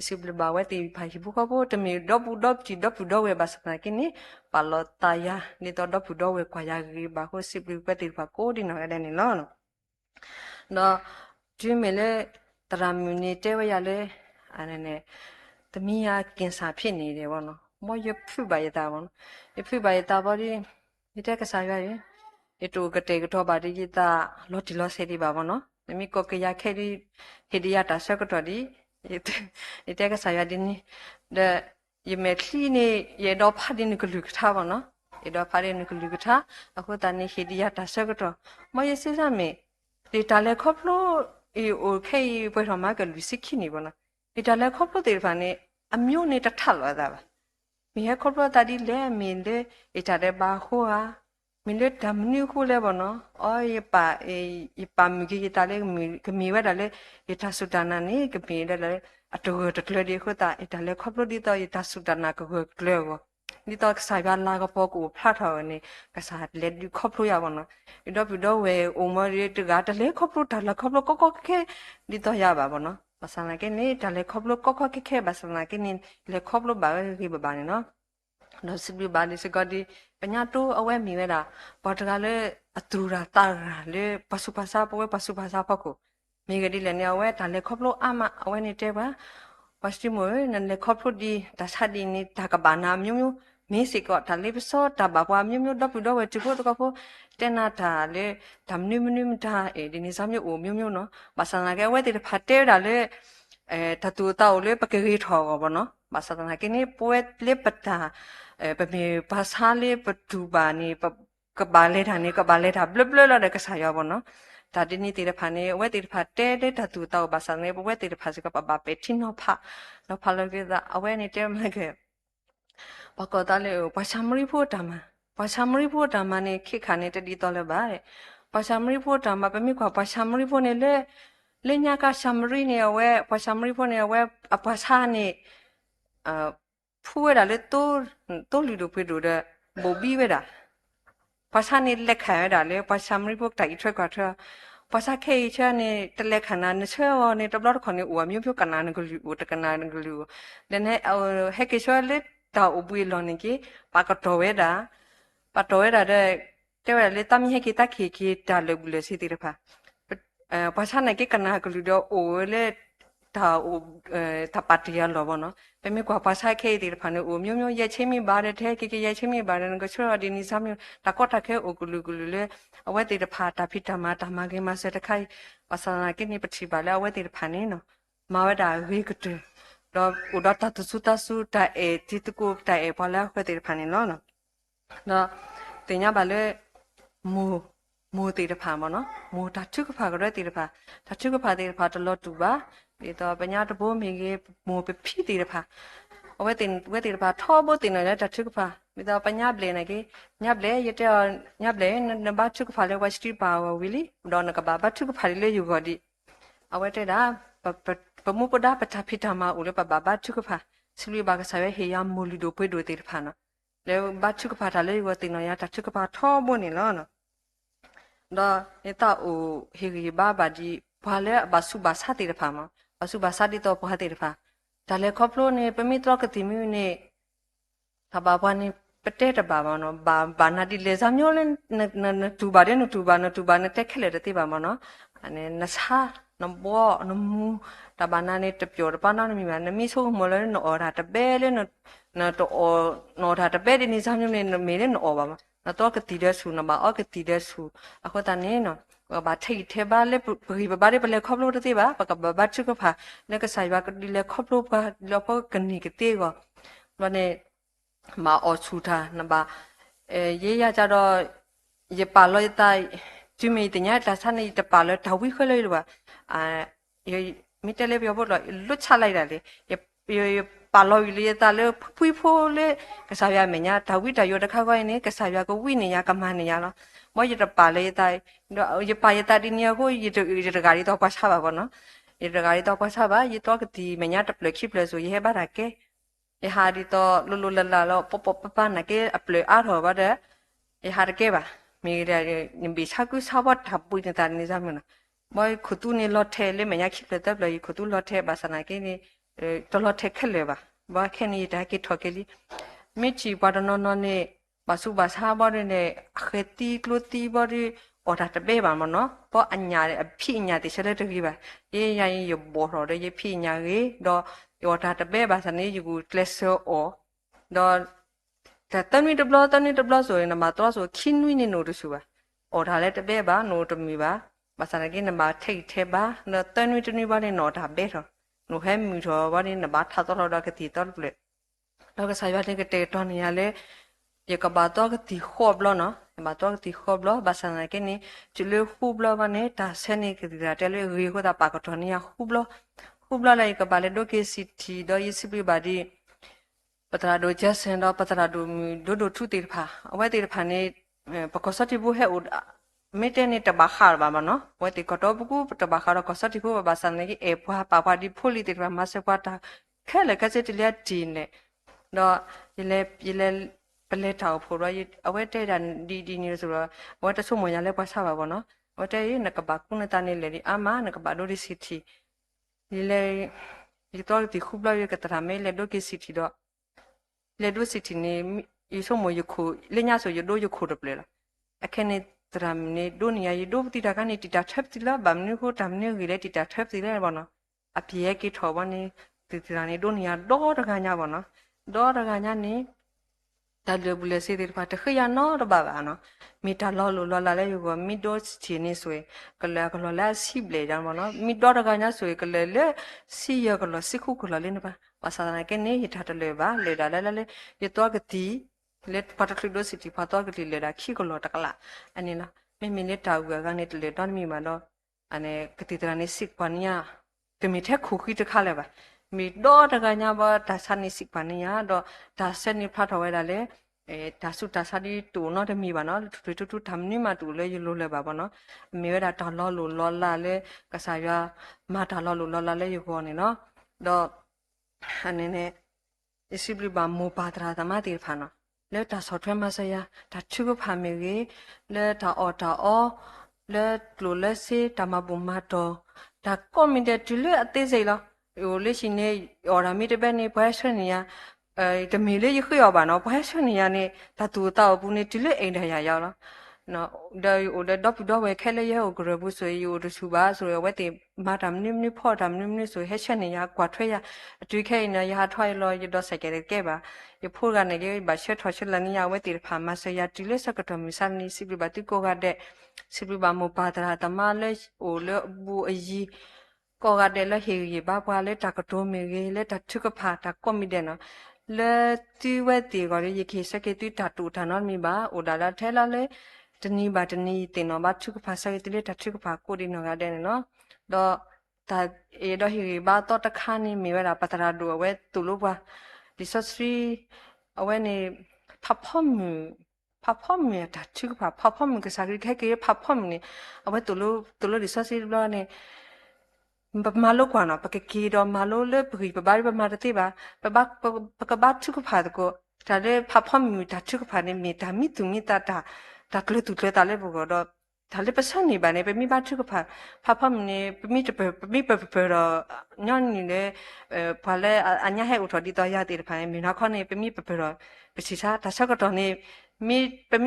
စီဘလဘာဝဲတီဖိုင်ဘူကဘောတမီတော့ဘူးတော့ချီတော့ဘူးတော့ဝဲပါစနာကင်းနေပါလောတာယာနေတော့ဘူးတော့ဝဲခွာရကြီးပါဟိုစီဘလပဲတီပါကိုဒီနော်အဲ့နေလို့နော်ဒီမေလေတရာမီနီတဲဝဲရလဲအဲ့နဲ့တမီးယာကင်ဆာဖြစ်နေတယ်ဗောနော်မောရဖူပါရတာဗောနော်ဖူပါရတာဗောဒီတဲ့ကစားရရအတူကတဲ့ကတော့ပါဒီတာလော်တီလော်ဆေဒီပါဗောနော်မမီကိုကရခဲဒီဟီဒီယာတာဆက်ကတော့ဒီတဲ့ကစားရဒီနေတဲ့ယမက်လီနေရတော့ဖာဒီနကလူကထားဗောနော်ရတော့ဖာဒီနကလူကထားအခုတန်နေဟီဒီယာတာဆက်ကတော့မရစစ်စမေဒီတာလေခေါပလို့အေโอเคပွဲတော်မှာကလူစစ်ခိနေဗောနော်ဒီတလည်းခေါပလို့တေဖာနေအမျိုးနဲ့တထလာတာပါမင်းခေါပလို့တာဒီလဲမင်းလေအချတဲ့ဘာဟိုဟာမင်းလေဓမ္မနုခုလဲဘောနော်အော်ယပါမကြီးတလည်းကမီဝဲတလည်းယထဆုတနာနေကပင်းလည်းအတူတကလေးခတာတလည်းခေါပလို့ဒီတော့ယထဆုတနာကကလဲဘောဒီတော့ဆိုင်ပါလာကပေါ်ကိုဖတ်ထော်နေကစားလက်ဒီခေါပလို့ရဘောနော်ဒီတော့ဝဲအိုမရီတကတလည်းခေါပလို့တလည်းခေါပလို့ကောခဲဒီတော့ရပါဘောနော်ဘာစနာကင်းနေတာလေခေါပလို့ကောခဲဘာစနာကင်းနေလေခေါပလို့ဘာကြီးဘာနေနော်နော်စပြီဘာလေးစကဒီပညာတူအဝဲမီဝဲတာဘာတကလည်းအတူရာတာလေပစုပါစာပွဲပစုပါစာဖခုမိဂဒီလည်းနေအဝဲဒါလေခေါပလို့အမအဝဲနေတဲ့ပါပစတိမိုနလေခေါပလို့ဒီတဆာဒီနေတာကဘာနာမျိုးမင်းစီကဒါလေပစောတဘာပွားမျိုးတော့ဝဲချဖို့တော့ဖို့တဲနာတာလေဓမ္မနုမနုမတာဒီနေစားမျိုးအိုမျိုးနော်ဘာစနာကဝဲတဲ့ဖတ်တဲတာလေတတူတောက်လေပကရီထော်ဘောနော်ဘာစနာကင်းပွဲလေပတာပမေဘာသာလေပတူဘာနေကဘာလေထာနေကဘာလေထာဘလဘလလာတဲ့ကစားရဘောနော်ဒါဒီနေ့တေဖာနေဝဲတေဖာတဲတတူတောက်ဘာစနာဝဲတေဖာစကပဘာပေတီနောဖာနော်ဖာလောကေဒါအဝဲနေတဲမကေဘကောတာလေဘာချမရီဖို့တာမဘာချမရီဖို့တာမနေခိခါနေတတိတော်လဲပါဘာချမရီဖို့တာမပမိခွာဘာချမရီဖို့နေလေညာကချမရီနေဝဲဘာချမရီဖို့နေဝဲအပစာနေဖူးရလေတိုးလီတို့ပြေတို့တဲ့ဘောဘီဝဲတာဘာချနေလက်ခံရတာလေဘာချမရီဖို့တိုက်ထွက်ကထဘာသာခေချာနေတလက်ခဏနဲ့ချောနေတဘလတ်ခနေဦးမျိုးမျိုးကနာနကလူတကနာနကလူလနဲ့ဟက်ကေချောလေတာအပွေလောနေကေပါကတော်ဝဲတာပါတော်ဝဲတာတဲ့တဲ့လေတမီဟကေတခေတာလေဘူးလေစီတိရဖာဘာသာနေကေကနာကလူတော့အိုလေတာတပတ်တရလောဘောနော်ပေမေကွာဘာသာခေတိရဖာနေအိုမျိုးမျိုးရဲ့ချင်းမိပါတယ်တဲ့ကေရဲ့ချင်းမိပါတယ်ကချောဒီနီစာမျိုးတကောတခဲအိုကလူလေအဝဲတိရဖာတာဖိတမတာမကေမစတခိုင်ဘာသာနာကေနိပတိပါလေအဝဲတိရဖာနေနော်မဝဒါဝေကတတော့ဥဒတာတဆုတဆုတာတိတကုတာဘာလာခွတဲ့ဖာနေနော်နော်တင်ညာဘာလဲမူတေတဖာမနော်မူတာချုကဖာကရတေတဖာတာချုကဖာတေတဖာတလောတူပါဒီတော့ပညာတဘိုးမိကေမူပဖိတေတဖာအဝဲတေတဖာထောဘိုးတင်နေတဲ့တာချုကဖာ mi da pa nyap le na ke nyap le yete nyap le na ba chu ka pha le wa street ba wa wili do na ka ba chu ka pha le yu go di awe te da pa mu pa da pa tha phi tha ma u le pa ba chu ka pha silwi ba ka sa he ya mo li do pwe do te pha na le ba chu ka pha tha le yu go ti no ya ta chu ka pha tho mo ni lo no da eta o he ri ba ba di ba le ba su ba sa te pha ma ba su ba sa di to pa te pha da le khoplo ne pa mi tro ka ti mi ne ta ba ba ni ပတဲ့တပါပါနော်ဘာနာဒီလေစာမျိုးလဲနတူပါတယ်နတူပါနဲ့တက်ခက်လေတဲ့ပါမနော်အနေနစာနဘောနမူတဘာနာနဲ့တပြောတပါနာမီမနမီဆိုမလဲနော်တာတပဲလဲနော်တာတပဲဒီနေစာမျိုးနဲ့မေလဲနော်ပါမနော်ကတိတဲ့ဆူနဘာအော်ကတိတဲ့ဆူအခုတနေနော်ဘာထိတ်သေးပါလေဘဘာတွေပလဲခေါပလို့တဲ့ပါပကဘာချုကဖာနဲ့ကဆိုင်ပါကဒီလေခေါပလို့ပါလောပကနီကတဲ့ကောဘာနဲ့มาออชูทานะบาเยยาจาดอเยปาลอยตายจุมีตะญะตาซะนี่ตะปาลอดาวิค่อยเลยว่าเยมิเตเลเปียวบ่ลุชะไล่ได้เลยเยปาลอยเลยตาเลยพุยโพเลยกะซาบยาเมญะดาวิดายอตะคาก้อยนี่กะซาบยาก็วินี่ยากะมานนี่ยาเนาะบ่เยตะปาเลยตายเยปายตาดิเนี่ยก็เยตะกาลีตอปะชาบาบ่เนาะเยตะกาลีตอปะชาบาเยตอกะติเมญะตะเปลคิเปลโซเยบาดาเกยหาดิโตลุลลาลปปปนะเกอเปลอาทอบาเดยหาเกบามีเรนิบิชากุสาวะทับปุยตานิซามนะบ่ขุตุนี่ลอเทเลเมญะคิเปลตะเปลขุตุลอเทบาสนาเกนี่ตลอเทเคเลบาบ่แค่นี้ดาเกทอเกลิมิจิปาดนนนี่บาสุบาซาบ่เรเนเขติกลุติบ่ดิออดาตะเบบามเนาะบ่อัญญาอภิญญาติเสเลตะกีบาเยยายยบ่รอเดยภิญญาเกดอยอดาตะเบบาสนี่อยู่เคลโซโอดอแต่ตอนนี้ตะบลอဆိုရင်มาตัวဆိုခိနွိနေနိုတဆူပါออดาเลตะเบบาโนตมีบาบาสนาเกนมาထိတ်ထဲပါนตอนนี้ตนี้บาเนี่ยนอดาเบทอโนแฮมีทอบาเนี่ยนบาทาตอดากติตอเลแล้วก็สายบาเนี่ยกเตตอเนี่ยเลยกบาตอกติขอบลอเนาะบาตอกติขอบลอบาสนาเกนี่จุเลฮูบลอบาเนี่ยตาเซนี่กติดาเตเลรีโคตาปากตอเนี่ยฮูบลเลยก็บาเลโดเกสิทีดอยสิบริบาดีปัตราโดเจสันดอปัตราโดมีโดทุติรพาเอาไว้ติรพานี่ปกติบุเฮอุดไม่เตนี่ตะบาคาร์บามันเนาะไว้ติกอตบุกุตะบาคาร์ก็สติบุบาสันนี่เอพาปาปาดิพูลิติรมาเสปาตาแค่เลยก็จะติเลียจีนเนี่ยดอยิเลเปเลทาวพูดว่าเอาไว้เตดันดีนี่สุดว่าไว้ตะสุมยาเลภาษาบาบ่เนาะไว้เตยนักบากุนตานี่เลยอามานักบาโดดิสิทีle to ti khubla ye katara me le do ki city do le do city ni yiso mo yukhu le nya so yo do yukhu do ple la akhene tram ni do ni ya do ti da ka ni ti ta thap ti la bam ni ko tam ni gi le ti ta thap ti le ba no a pye ki tho ba ni ti ta ni do ni ya do da ka nya ba no do da ka nya ni da le bu le se ti pa ta khya no do ba ba no mi ta lo la le yo go mi do chi ni soကလကလလာစီဘလေကြမနော်မိတော့တကညာဆိုကလလေစီရကလစီခုကလလေးနပါပါစာနာကနေဟိထတလေပါလေဒါလေရတော့ကတိလက်ပတ်ထလီဒိုစီတီဖတ်တော့ကတိလေဒါခိကလတကလာအနိနာမေမီနေတောက်ကနေတလေတော့မီမတော့အနေကတိတရနေစစ်ပနီယာတမီထက်ခုခိတခါလေပါမိတော့တကညာပါဒါဆန်နေစစ်ပနီယာတော့ဒါဆက်နေဖတ်တော်ဝဲတာလေဒါစုဒါစာဒီတူနော်တမီပါနော်တူทำนี่มาတူလေရလို့လေပါပါနော်အမေဒါတာလောလို့လောလာလေကစားရမတာလောလို့လောလာလေရခေါ်နေနော်တော့အနေနဲ့အစီပလီပါမောပါတရာသမတိဖာနော်လေဒါဆော့ထွဲမဆရာဒါချုကဖာမေကြီးလေဒါအော်လေလိုလက်စီတမဘူမတော့ဒါကွန်မီတီတူလေအသေးစိတ်လားဟိုလေရှင်နေအော်ရာမီတပက်နေပွဲဆွနေရတမီလေးရခွရပါနော်ဘာဆွနေရနေတတူတော့ဘူးနေဒီလေအိမ်တရရောက်လားနော်ဒါဟိုတော့ဝဲခဲလေးရဲ့ကိုဂရဘူးဆိုယူတဆူပါဆိုရဝဲတေမာတမ်နိဖော်တမ်နိဆိုဟဲချက်နေရကွာထွဲရအတွေ့ခဲနေရထွဲလောရတော့စကဲကဲပါရဖို့ကနေကဘာချက်ထွချက်လနေရဝဲတေဖာမဆရာဒီလေစကတော်မီဆန်နီစီပဘတိကိုကတဲ့စီပဘမပါတရာတမလဲဟိုလေဘူးအကြီးကိုကတဲ့လေဟေရဘာပွားလေတကတော်မီလေတထုကဖာတကွန်မီတဲ့နော်လေတီဝဲတီကရရခေစကေတီတတူထနော်မီပါအိုဒါလာထဲလာလေတနီပါတနီတင်နော်ဘာထုကဖာစကေတီလေတထုကဖာကိုဒီနော်ကတဲ့နော်တော့ဒါတော့ဟိဘာတော့တခါနေမီဝဲတာပတရာဒူဝဲတူလို့ပါဒီဆော့စရီအဝဲနေ พับพ่อมือดัดชื่อพับพ่อมือก็สักแค่กี่พับพ่อมือนี่เอาไว้ตัวลูดิซอสิบล้อเนี่ยแบบมาโลกว่านะปะกี่ดอมาโลเลยปะกี่ปะบ้าปะมาตะที่บ้าปะกบ้าชื่อพัดก็แต่เลยพับพ่อมือดัดชื่อพัดเนี่ยมีแต่มีตุมีตาเกลือตุเกลือตาเลยบุกก็ถ้าเลยภาษานี่บ้านเนี่ยเป็นมีบ้านชื่อก็พับพ่อมันเนี่ยเป็นมีจะเป็นมีเป็นย้อนนี่เลยพอเลยอันนี้ให้อุทธรณ์ดีต่อยาตีพันมีนักข้อนี่เป็นมีเป็นศิษย์ถ้าชอบก็ตอนนี้มีเป็น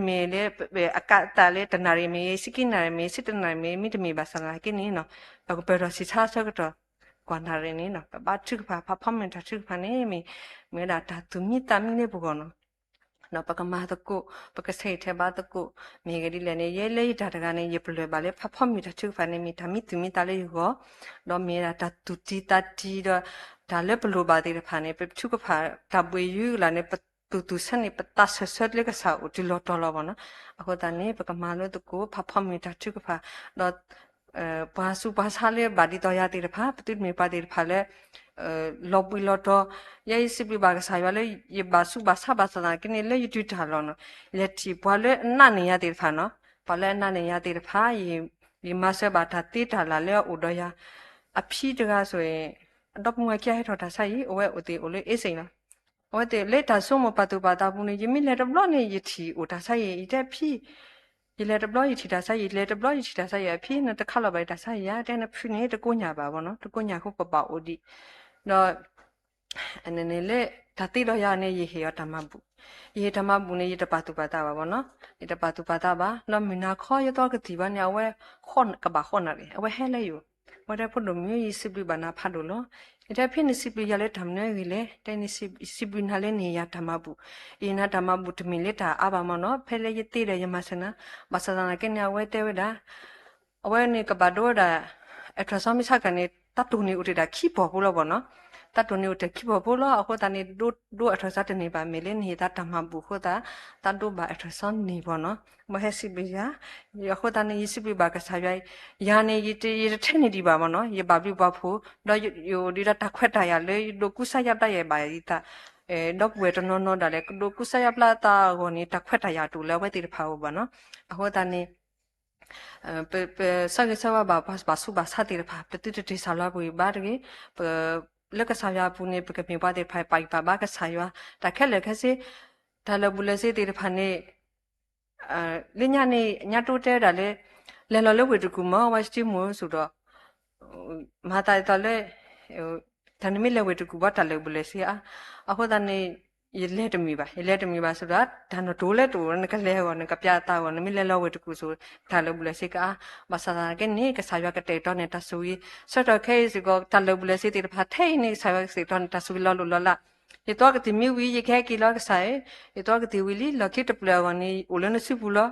มีเลยอากาศตาเลยแต่นารีมีสกินนารีมีสิตนารีมีจะมีภาษาอะไรกันนี่เนาะแล้วก็เป็นศิษย์ชอบก็ตกว่านารีนี่เนาะบ้านชื่อพับพ่อมันถ้าชื่อพันนี่มีดาตาตุมีตามีเนี่ยบุกเนาะနော်ပကမာတကုပကစိတ်ထဲပါတကုမြေကလေးလည်းရဲလေးတာတကနေရပလွယ်ပါလေဖဖမီတချုဖာနေမီဓမီသူမီတလေးရောတော့မြေတာတူတီတတီတော့ဒါလည်းဘလိုပါသေးတယ်ဖာနေပချုကဖာတပွေယူလာနေတူစနေပတဆဆတ်လေးကစားဦးဒီလိုတော်လောပါနော်အခုတန်းနေပကမာလို့တကုဖဖမီတချုကဖာတော့ဘာစုဘာစားလေးဘာဒီတော့ရသေးတယ်ဖာပတိမေပါသေးတယ်ဖာလဲလောပီလောတော့ရဲ့စီပီဘာကစားရလဲရဘာစုဘာစားဘာစားကနေလဲယူထားလောနော်လက်တီဘွာလဲနာနေရသေးတယ်ဖာနော်ဘာလဲနာနေရသေးတယ်ဖာဒီမဆဘာတာတိတာလာလဲဥဒရအဖြီတကားဆိုရင်တော့ငွေကျဲထော်တာဆိုင်အိုဝဲအိုတီအိုလေအေးစိန်လားအိုတေလက်တာဆုံးမပတ်တူပါတာဘူးနေယမိလက်တော့ဘလော့နေရတီအိုတာဆိုင်ရတဲ့ဖြီရလေတဘလရချီတာဆိုင်ရလေတဘလရချီတာဆိုင်ရအဖြစ်နဲ့တခါလောက်ပဲတာဆိုင်ရတဲ့နဲ့ဖြစ်နေတကုညာပါဘောနော်တကုညာခုပပအိုဒီတော့အနေနဲ့လေတတိတော့ရနေရေဟေရဓမ္မဘူးရေဓမ္မဘူးနေရတပါတူပါတာပါဘောနော်ရတပါတူပါတာပါလောမနာခေါ်ရတော့ကတိပါနေအဝဲခွန်ကပါခွန်နာလေအဝဲဟဲလေယူဝဲဖို့လို့မျိုးရစစ်ပြပါနာဖတ်လို့လောএটা ফিন সিপি ইয়ালে ধামনে গিলে তাইনি সিপি নালে নিয়া ধামাবু ইনা ধামাবু তমিলে তা আবামনো ফেলে ইতি রে ইয়ামাসনা বাসানা কেনে ওয়েতে ওদা ওয়েনে কবাডোডা এট্রাসামি সাকানে তাতুনি উটিডা কি ববুলো বনো তাতুনি উটে কি ববুলো আকৌ তানি দু এট্রাসা তনি বা মেলে নি তা ধামাবু খোদা তাদু বা এট্রাসান নি বনো মহে সিবিয়া আকৌ তানি সিপি বা কাসায়াই ইয়ানে ইতি ইতে ঠেনি দিবা বনো ই বাবি বাফু দ ইউ দিটা তাখেটা ইয়ালে দু কুসায়া তা ye ba ita dok we to no da le duk kusaya pla ta go ni takhweta ya tu le we ti pha ba no ako ta ni pe sa ge sa ba su ba sa ti pha pe ti sa la bu ba de pe le ka sa ya bu ni pe ke mi ba de pha pa ba ka sa ya ta khet le khet se da le bu le se ti pha ni le nya ni nya to te da le lo le we tu ku ma wa sti mo su do ma ta ta le ta ni mi le we tu ku ba ta le bu le se ako ta ni yele to mi ba so da ta no do le to ne ka le go ne ka pya ta go ne mi le lo we tu ku so ta le bu le se ka ba sa ke ni ka sa ya ka te to ne ta su yi so to ke si go ta le bu le se ti pha thai ni sa ya se to ne ta su lo lo la ye to ka ti mi wi ye ke ki lo ka sa ye to ka ti wi li lo ki to ple go ni o le ne si bu lo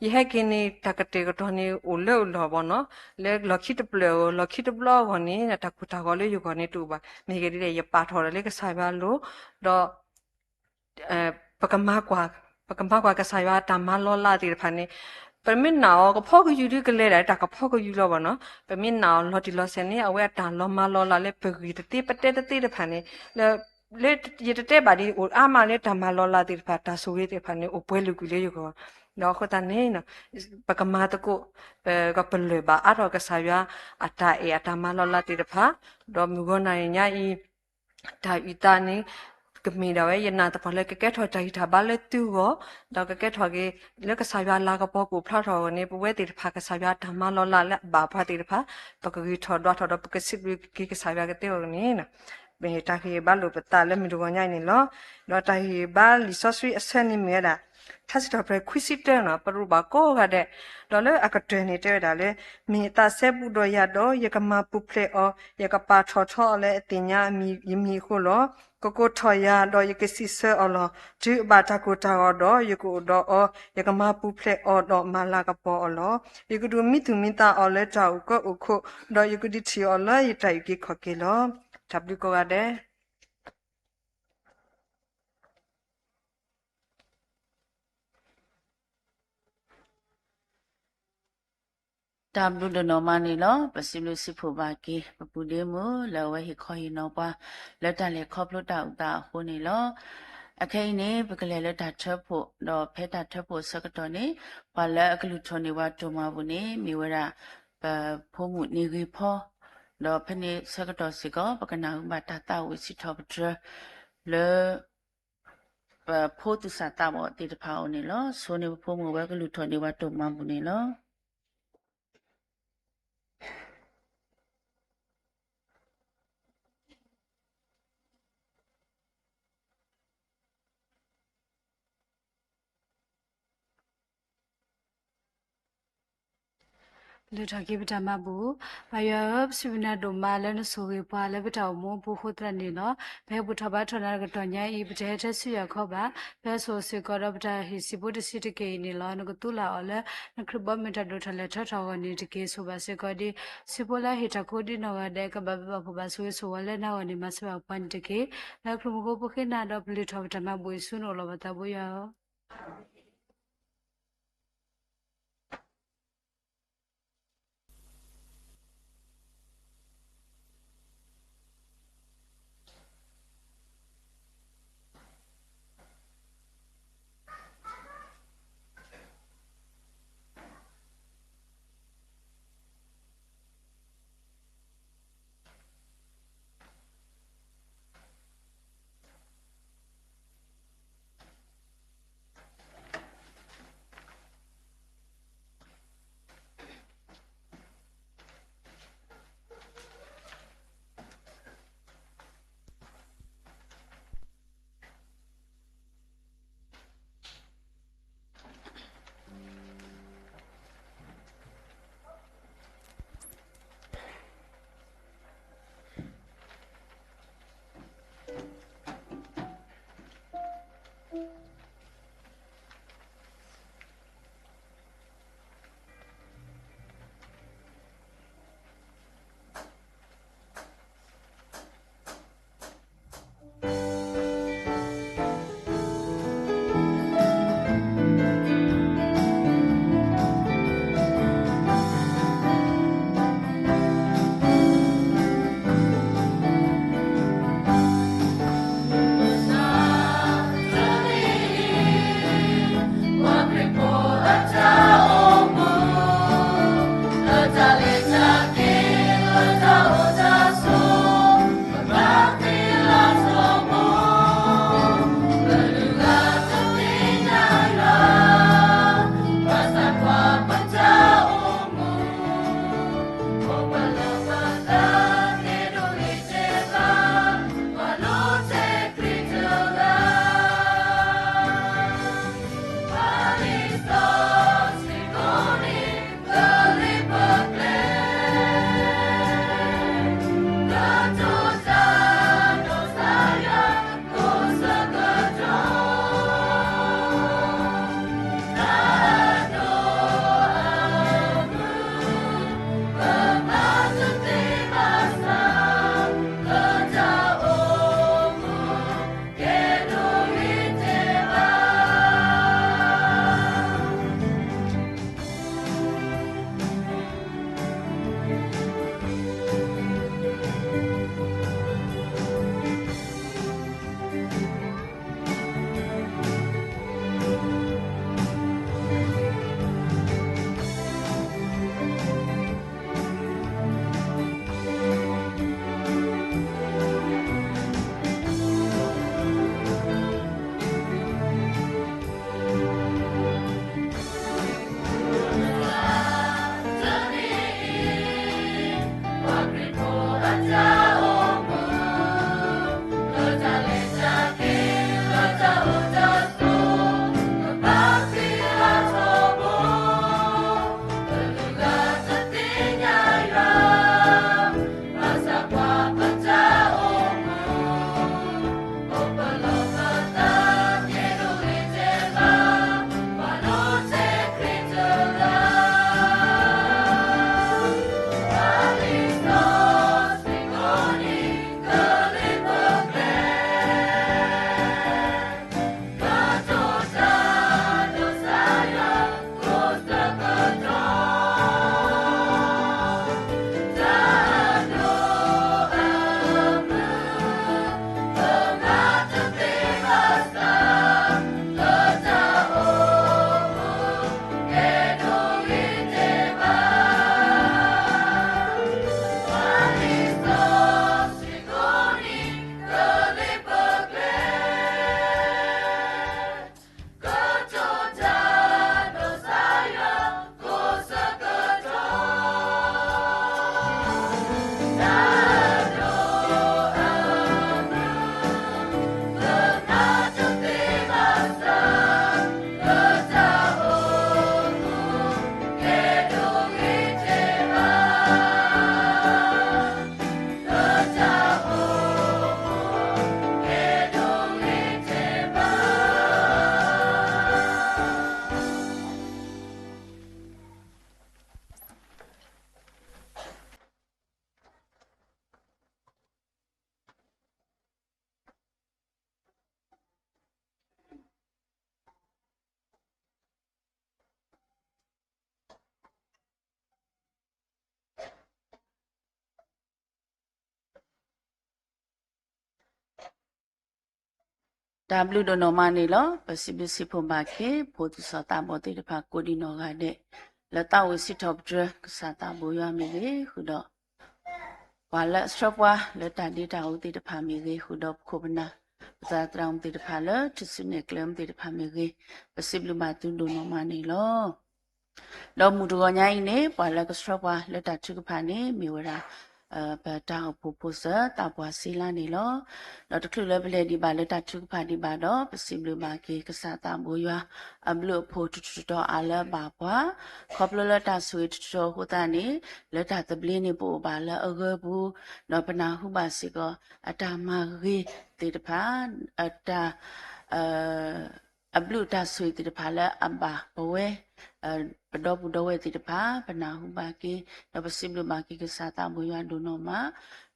ye he ke ni ta ka te ko to ni o le lo bo no le lo ki to ple go ni na ta ku ta go le yu go ni tu ba mi ke ri le ye pa tho le ka sa ba lo do ปกมากกว่าก็ใส่ว่าตามมาล้อลาตีพันนี่เป็นมินหนาวก็พ่อก็อยู่ด้วยกันเลยแต่ก็พ่อก็อยู่แล้ววะเนาะเป็นมินหนาวรอที่รอเซนนี่เอาไว้ตามล้อมาล้อลาเลยเปิดกีตตีปเตตีพันนี่แล้วเล่ยตเตบาดีอุอามาเลยตามมาล้อลาตีพันตาสุยตีพันนี่อุปเวลุกุเลยอยู่ก็เนาะคนตานี่เนาะปกมาตะกุก็เป็นเลยบาอารอก็ใส่ว่าอัตาอัตมาล้อลาตีพันดอมือก็นายเนี่ยอีตาอีตานี่ก็มีดาวยันนาแต่พอเลยก็แก้ถอยใจถ้าบ้านเลยตู้ก็ดาวก็แก้ถอยก็เลือกสายยาลากระปอกูพลาดถอยนี่ปุ๊บเวทีพากสายยาทำมาล้อละและบาพาตีพาปกติถอดปกติสิบกี่สายยาก็เตี้ยกันนี่นะเป็นตาเฮียบ้านลูกตาเล่มีดูกันยังนี่ล้อแล้วตาเฮียบ้านลิซอสวีเซนนี่มีอะไรถ้าสิเราไปคุยสิเตอร์นะปรุบาโก้ก็ได้แล้วเลยอากาศเทนี่เตอร์ได้เลยมีตาเซบุดอยาดอยากมาปุ๊บเลยอยากปาชอเลยติญญามีคนล้อก็ถอยยาดอยากสิเซอล้อจื้อบาตากูตาดอยากดอยากมาปุ๊บเลยดอมาลากระปอล้อยากดูมิตาเลยเจ้าก็อุโคดอยากดิชีเลยยใจกิขอกิล้อทับดูก็ได้ตามดูดนอมานี่เนาะปสิลุสิผูบากีปปูเดมูแล้วไว้ให้คอยนอปะแล้วแต่เลยครอบรถดาวตาคนนี่เนาะ အခင်းနေပကလေးလက်တာထပ်ဖို့တော့ဖဲတာထပ်ဖို့စကတော့နေဘာလဲအကလူထုံနေဝတုံမဘူးနေမိဝရဖိုးမှုနေကြီးဖောတော့ဖနေစကတော့စီကပကနာဥမတာတာဝစီထောပထလေဖိုးသူစာတာဘောတေတဖောင်းနေလောဆိုနေဖိုးမှုပဲကလူထုံနေဝတုံမဘူးနေလောလူထကိပတမဘူးဘာယောစဝနာဒိုမာလည်းနဆိုဝေပွာလည်းပတောင်မဘူခုတရနေလောဘဲဘူထဘာထနာကတော်ညာဤပတဲ့တဲ့ဆွရခောပါဘဲဆိုစကောရပတာဟိစီဘုဒစီတကေနေလောနကတူလာအလဲနခရဘမတဒိုထလဲထထောကနေတကေဆိုပါစကောဒီစီပိုလာဟိတခိုဒီနောတဲ့ကဘဘဘဘဆွေဆိုလဲနာဝနေမဆွပန်တကေလခရမကိုပခိနာတော့ပလီထောတမဘူးဆုနောလောဘတာဘူယော က ဒါဘလူဒနော်မနေလောပစီပစီဖို့ပါခေဖိုသူစတာဘောတေတဖာကိုဒီနော်ကတဲ့လတဝစီတော့ဒရကစားတာဘူရမီလေခုတော့ဝါလက်စထပ်ဝါလက်တန်ဒီတာဦးတေတဖာမီလေခုတော့ခုပနာပဇာတရောင်တေတဖာလတစနေကလမ်တေတဖာမီလေပစီဘလူမတူဒနော်မနေလောတော့မူတော်ညာင်းနေဝါလက်ကစထပ်ဝါလက်တချုကဖာနေမီဝရာဘတာပူပူစတာပွားစီလာနေလောတော့တခုလည်းပလေဒီပါလက်တထုဖာဒီပါတော့ပစီဘလူမာကေကစားတာမိုးရွာအဘလူဖို့တူတူတော့အလပါပွားခေါပလလက်တဆွေတူတော့ဟိုတာနေလက်တတပလင်းနေပို့ပါလဲအဂဘူးတော့ပနာဟုပါစီကအတာမာရီတေတဖာအတာအဘလူတဆွေတေတဖာလဲအဘာဘဝဲပဒေါပူဒဝဲတိတပါပနာဟုပါကေတော့ပစိဘလမာကေကစားတာမွေရဒုနောမ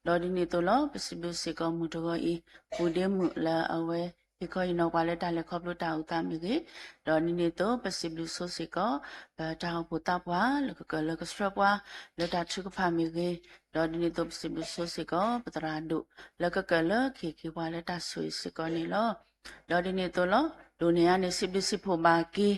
လော်ဒီနီတိုလောပစိဘစေကောမူတောဤပူဒေမူလာအဝဲဒီခေါ်ရင်တော့ပါလက်တလက်ခေါပလို့တာဥတာမီကေတော့နီနီတိုပစိဘလဆိုစေကောတာဟပူတာပွားလကလကစထရပွားလက်တာချုကဖာမီကေတော့ဒီနီတိုပစိဘလဆိုစေကောပတရာဒုလကကလခေခေပွားလက်တာဆွေစေကောနီလောတော့ဒီနီတိုလောဒုနေရနေစစ်ပစစ်ဖို့ပါကီ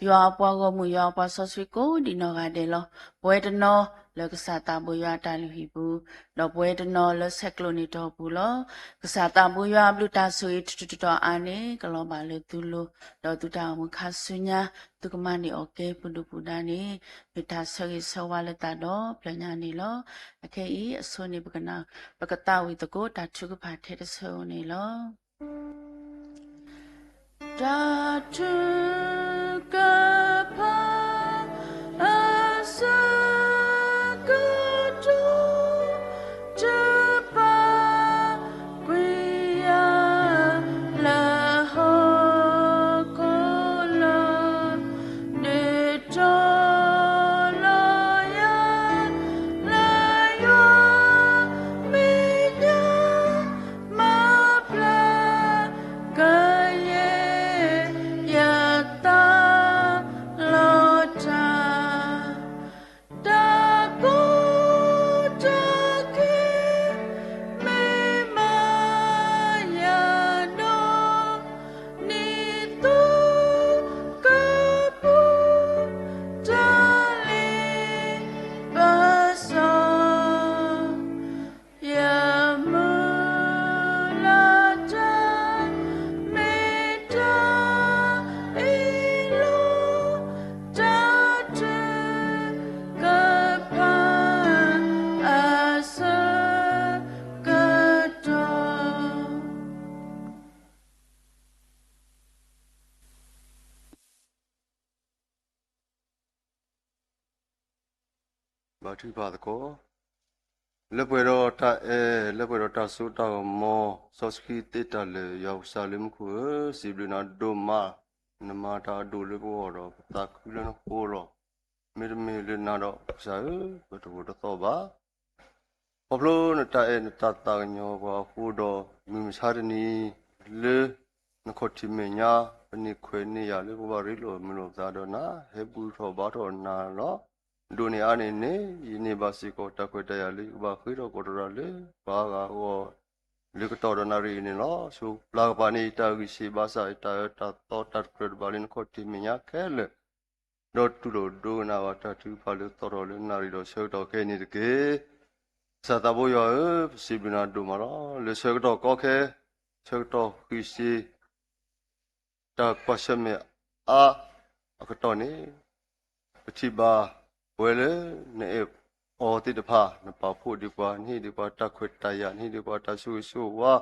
ရွာပွားကမှုရွာပွားဆော့ဆွေကိုဒီနော်ကတဲ့လောဘွဲတနော်လကစားတာဘူရွာတိုင်လူဟီဘူးတော့ဘွဲတနော်လဆက်ကလိုနီတော့ဘူးလောကစားတာဘူရွာဘလူတာဆွေတူတူတော့အာနေကလောပါလေသူလို့တော့သူတာမခါဆွညာသူကမနီโอเคပုဒုပူဒာနေမိတာဆောရီဆောဝါလက်တာတော့ပညာနေလောအခဲဤအစွန်နေပကနာပကတာဝီတကိုတာချုကဖာထဲတဆုံနေလော Da tu kapa asa kudu japa kuya la ho kola de to lo ya la yo mi ya ma pla kaဘာတိပါတကောလက်ပွေတော့တာလက်ပွေတော့တာဆူတာမောဆော့စကီတေတာလေရောက်စားလိမခုစီဘလနာဒိုမာနမတာဒိုလေဘောတော့တာကူလနကိုတော့မေမေလေနာတော့စားဘတ်ဘောတော့ပါဘဘလို့နတာနတာတာညောဘာဟိုတော့မိမစားနီလေနခတိမညာပနိခွေနေရလေဘောရီလိုမလို့သားတော့နာဟေဘူးတော့ဘာတော့နာတော့ဒိုနေအနေနဲ့ယနေ့ပါစီကိုတခွေတရလေးဘာခွေတော့ကိုတော်လေဘာကဟောလေကတော်နာရီနေလို့ဆိုလာပါနေတာကြီးစီဘာစာတာတော့တတ်ခွေဘာလင်းကိုတီမညာခဲလေတော့တူလို့ဒိုနာဝတတူဖာလို့တော်လေနာရီတော့ရှောက်တော့ခဲနေတကေစတာဘောရစီဘနာဒိုမလာလေရှောက်တော့ကောခဲရှောက်တော့ကြီးစီတာကွာရှမေအာအကတော့နေပတိပါဝဲလေနေအော်တိတဖာနပဖို့ဒီကွာနေဒီကွာတခွတ်တရနေဒီကွာတဆူဆူဝါ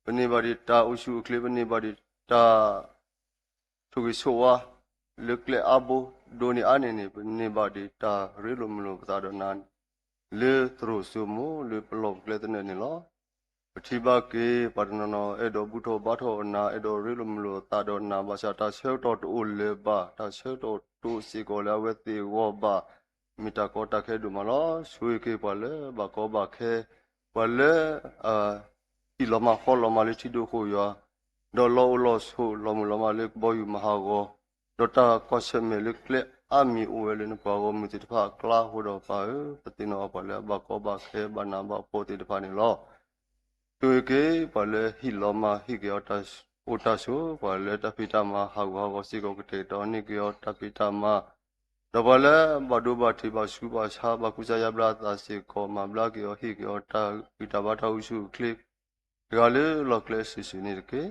ပနေပါဒီတာအုစုကလေးပနေပါဒီတာသူကဆိုဝါလက်ကလေအဘူဒိုနီအနေနေပနေပါဒီတာရေလိုမလိုပသာဒနန်လေထရဆူမူလေပလောကလေတနေနေလောပတိပါကေပါဒနနောအေဒိုဘူထောဘာထောနာအေဒိုရေလိုမလိုတာဒနာဘာရှာတာရှေတော်တူလေဘာတာရှေတော်တူစီကိုလာဝဲတီဝဘာမီတာကောတာခဲဒူမလောဆွေကေပါလေဘာကောဘာခဲပါလေဒီလမခေါ်လမလေးချီဒိုခိုယာဒေါ်လောလောဆူလမလမလေးဘောယူမဟာကိုဒေါ်တာကောဆမေလေးကလေအမီအိုဝဲလေးနပါကိုမီတီတဖာကလာဟိုတော့ပါပတိနောပါလေဘာကောဘာခဲဘာနာဘာပိုတီတဖာနေလောတွေ့ကေပါလေဟီလမဟီကေတာ otaso wale tapita ma hawa wasi ko kete doni kyo tapita ma dobale badu bati basu basa bakusa yabla ta se ko ma bla kyo hi kyo ta pita ba ta usu clip gale lokle sisini ke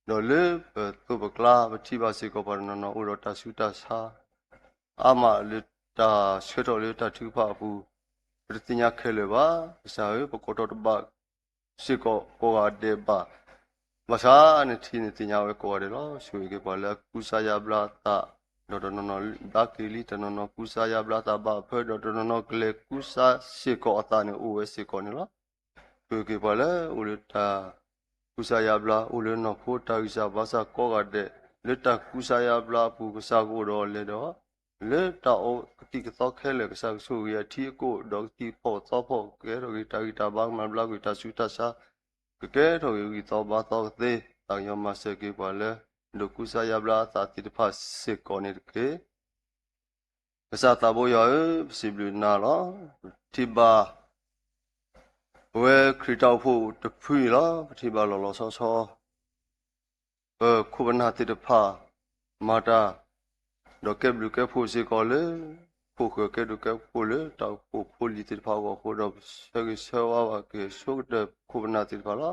dole to bakla bati ba se ko parna no urota suta sa ama le ta shito le ta thupa bu pritinya khele ba sa yo pokoto ba se ko ga de ba Masa ni tini tinya we ko de lo shui ke pala kusaya blata do do no da kili to no kusaya blata ba phe do do no kle kusa se ko ata ni o we se ko ni lo shui ke pala ulita kusaya bla ule no ko ta isa basa ko ga de le ta kusaya bla pu kusa ko do le do le ta o ti ke to khele kusa su ya ti ko do ti po to po ke ro ki ta ba ma bla ki ta su ta sa Keke to yogi to ba to te ta yo ma se ke pa le do ku sa ya bla ta ti de pa se ko ne ke sa ta bo yo si blu na lo ti ba we kri tao phu de phui lo ti ba lo lo so so khu ban ha ti de pa ma ta do ke blu ke phu se ko le phu ke do ke phu le ta phu li ti de pa ko do se ke se wa ke so de khu ban ha ti de pa lo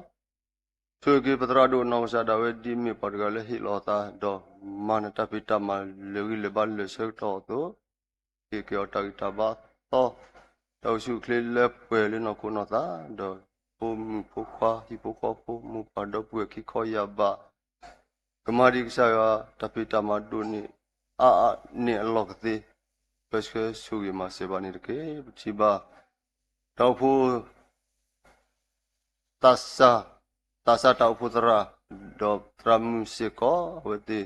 Sugi patrado no sada we di mi pargale hi lota do man tapita ma lewi le bal le sekto to ki ke ota kita ba to to su kle le pwe le no ko no ta do po mu po kwa hi po ko po mu pa do pwe ki kho ya ba kamari sa ya tapita ma do ni a ni lok ti peske sugi ma se ba ni ke chi ba to phu tasa tau putra do tramusiko wati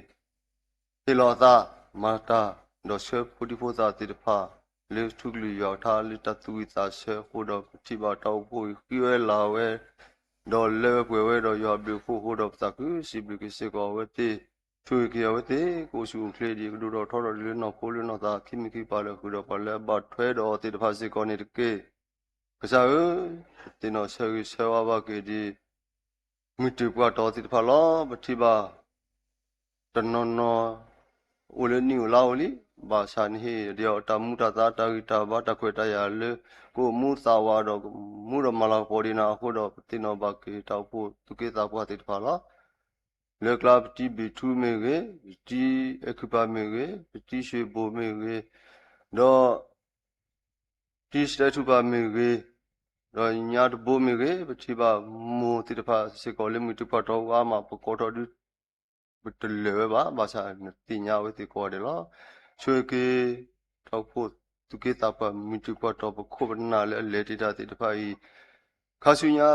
hilota mata do se puti puta tirpa le tugli yo tha li tatu ta se khodo tiba tau pu kiwe lawe do le pwe we do yo bi fu khodo ta ku si bi ki se ko wati thu ki yo wati ko su kle di do do tho do le no ko le no ta kimi ki pa le khu do pa le ba thwe do ti da se ko ni ke kasa ti no se wa ba ke di Mitu kwa toti pa lo batiba tanono ule ni ulauli ba san hi dia ta mu ta ta ta ba ta kweta ya le ko mu ta wa do mu ro mala pori na ko do tino ba ke ta pu tu ke ta pa ti pa lo le club ti bi tu me ge ti equipa me ge ti shwe bo me ge do ti sta tu ba me ge rồi nhà được bố mẹ cái chỉ bảo mua thì phải sẽ có lên mình chụp photto qua mà có đó đi bật lửa bà sao thì nhau với thì có đấy đó chơi cái tao phụ tụi cái tập mình chụp photo bà không bên nào lấy thì ra thì phải khá suy nhá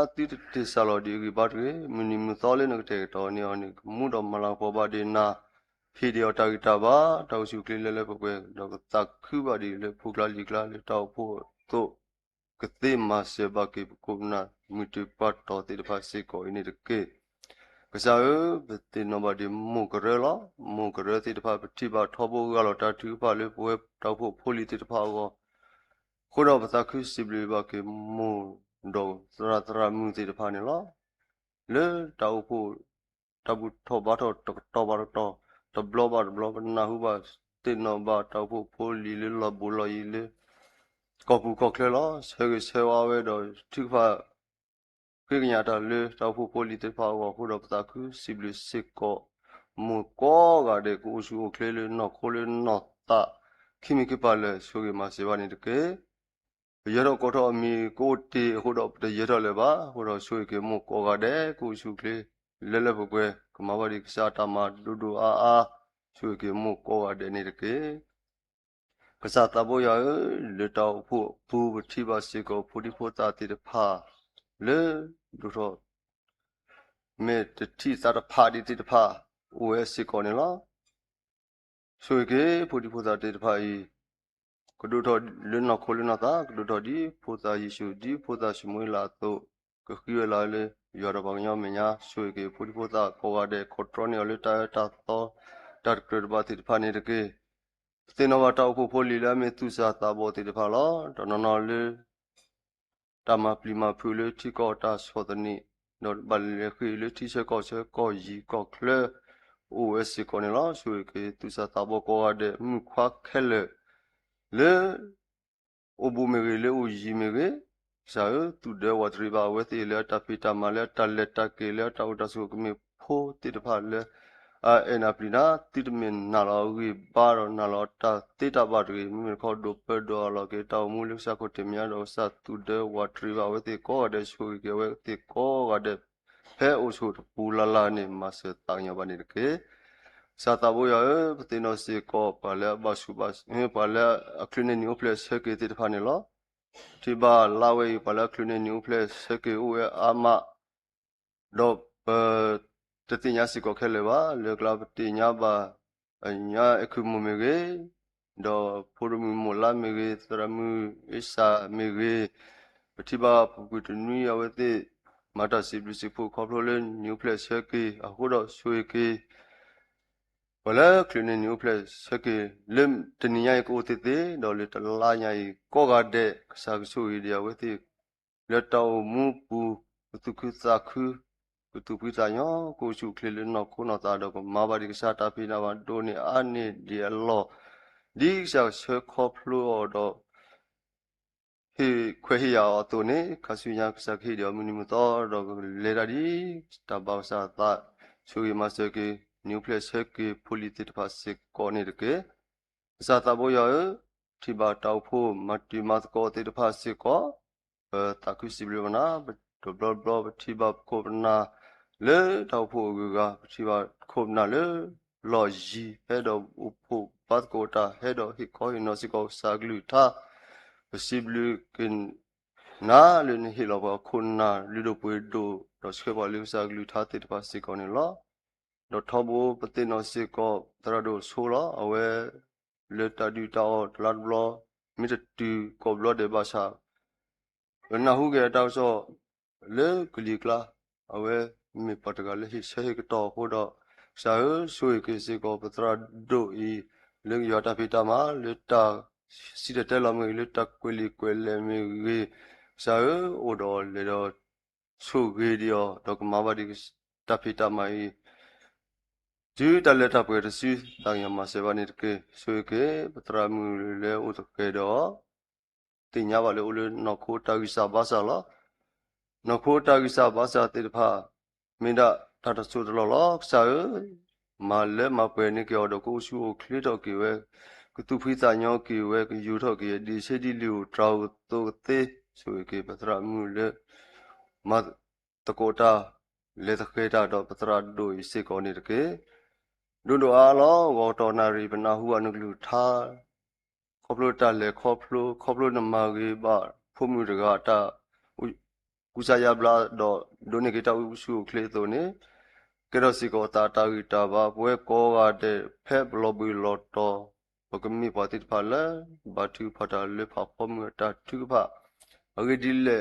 thì sao rồi đi cái bắt cái mình to lên cái thế đó này anh mua đồ mà làm bao đi na video tao chụp cái lên cái đó cái tắc cứ bà đi lên phụ la tao phụ to Kete masih bagi kumna miti pato tidak pasti ko ini deke. Kesaya beti nombor di mukere la mukere tidak pasti tiba thobo kalau tak tiba le web tahu poli tidak pago. Kau bata kusibli bagi mu do tera mu tidak pani la. Le tahu tabu thoba to blobar nahu bas tinoba tahu poli le la bola ile. Kopu kokle lo se wa we do tu fa kwe nya ta le ta fu poli te fa wa hu do ta ku sibli sikko mu ko ga de ku su kle le no ko le no ta kimi ki pa le su ge ma se ba ni de ke ye ro ko tho mi ko ti hu do de ye ro le ba hu do su ge mu ko ga de ku su kle le bu kwe ka ma ba ri sa ta ma du a su ge mu ko ga de ni de ke Kasa tabo ya le tau pu tiba se ko pudi pota ti de pa le du tho me te ti sa da pa di ti de pa o e se ko ne la so ke pudi pota ti de pa i ko du tho le na ko le na ta ko du tho di pota Yesu di pota shmui la to ko ki la le yo ra bang nya me nya so ke pudi pota ko ga de ko tro ne le ta to tar kre ba ti de pa ne de ke Tino tau po poli la me tu sa ta bo te pa la ta no le ta ma pli ma pu le ti ko ta so ta ni တော့ဘာလဲခေလေတီချက်ကောချက်ကောရီကောကလေ OS ကောနေလားဆိုကေသူစားတဘောကောရတဲ့မြခွာခဲလေလေအဘူမေလေဦးရီမေစာရသူဒဝတ်ရိဘာဝတိလေတပိတမလေတလက်တကေလေတောက်တဆုကမေဖိုတိတဖာလေအနာပလီနာတိတမင်နာလောဝီဘာရနာလောတာတိတဘာတွေမြေခေါ်ဒိုပဒေါ်လောကေတောက်မူလုစကိုတမယာတော့စသူဒဝတ်ရိဘာဝတိကောတဲ့ဆုကေဝတိကောကတဲ့ဖဲအိုဆုပူလာလာနေမစတောင်ရပါနေကေစာတဘောရပတိနောစီကောပါလေဘဆုဘတ်ပါလေအခလင်းနီယိုပလက်စကေတိတဖာနေလောที่บ้านลาวไปพลักคลุนนิวเพลสเซกิอุเออามาดอกติญาสิก็แค่เลยว่าเลือกลาติญาบาอันยาเอคุมุเมเกดอกพูดมุลาเมเกสระมุอิสาเมเกที่บ้านปุกุตนุยเอาไว้ที่มาตัดสิบสิบผู้ครอบครัวเล่นนิวเพลสเซกิอาหูดอกช่วยกีพลักคลุนนิวเพลสเซกิเริ่มติญาอีกอุติติดอกเลตลายาอีก็กาเดสักช่วยเดียวไว้ที่เลตเอามูปูตุกุสักคือตุปิตายอกูชูคลิลนอคูนอตาดอกมาบาดิกษาตาพินาวันโดนี่อันนี้เดียลอดิกษาเชคอพลูอดอเฮควยยาอตัวนี้คาสุญาสักเฮเดียวมินิมุตอดอกเลดาดิตาบาสาตาช่วยมาเสกนิวเพลสเฮกโพลิติตพาสิกอนี่เกซาตาโบยาที่บาตาวโพมัติมาสกอติตพาสิกอตาคุสิบลวนาดบลบลที่บาโคบนาလေတောက်ဖို့ကရှိပါခုနာလေလော်ဂျီဟဲ့တော့ဥဖို့ဘတ်ကိုတာဟဲ့တော့ဟိခေါ်နော်စီကောစာဂလူတာစီဘလူကင်နာလေဟိလောဘခုနာလူတို့ပွေတို့တော့စခေပါလူစာဂလူတာတိတပါစီကောနေလောတော့ထဘောပတိနော်စီကောတရတို့ဆိုလာအဝဲလေတဒူတောတလတ်ဘလမီတတူကောဘလဒေဘာစာနာဟုကေတောက်စောလေကလီကလာအဝဲmi patagale hi sahi to hoda sa sui ke se ko patra do I leng yata pita ma leta sida tela me leta kwele me ge sa odo le do su ge dio dok ma ba di ta pita ma I ju ta leta pwe si tang ya ma se ba ni ke sui ke patra mu le o to ke do tinya ba le o le no ko ta gi sa ba sa la no ko ta gi sa ba sa te phaမင်းတို့တတ်ဆူတော်လောဆာမာလဲမပွဲနေကြောတော့ကိုရှူကိုခလစ်တော့ကေဝဲကတူဖိစာညောကေဝဲကယူတော့ကေဒီစေဒီလီကိုတောက်တော့သေးဆိုကေပထရာမူလဲမတကောတာလေတခေတာတော့ပထရာတို့စေကောနေတကေဒုတို့အားလောဝတော်နာရီပနာဟုအနုကလူထားခေါပလိုတာလေခေါပလိုနမကြီးပါဖုံမြူတကတာကုစာယဘလာတော့ဒိုနေကတာဥစုခလေတော့နေကရစီကိုတာတာဂီတာဘာပွဲကောကတဲ့ဖက်ဘလော်ဘီလော်တော့ဘကမီပါတိဖာလာဘာတူဖတာလေဖာဖမတာတူဖာအဂဒီလေ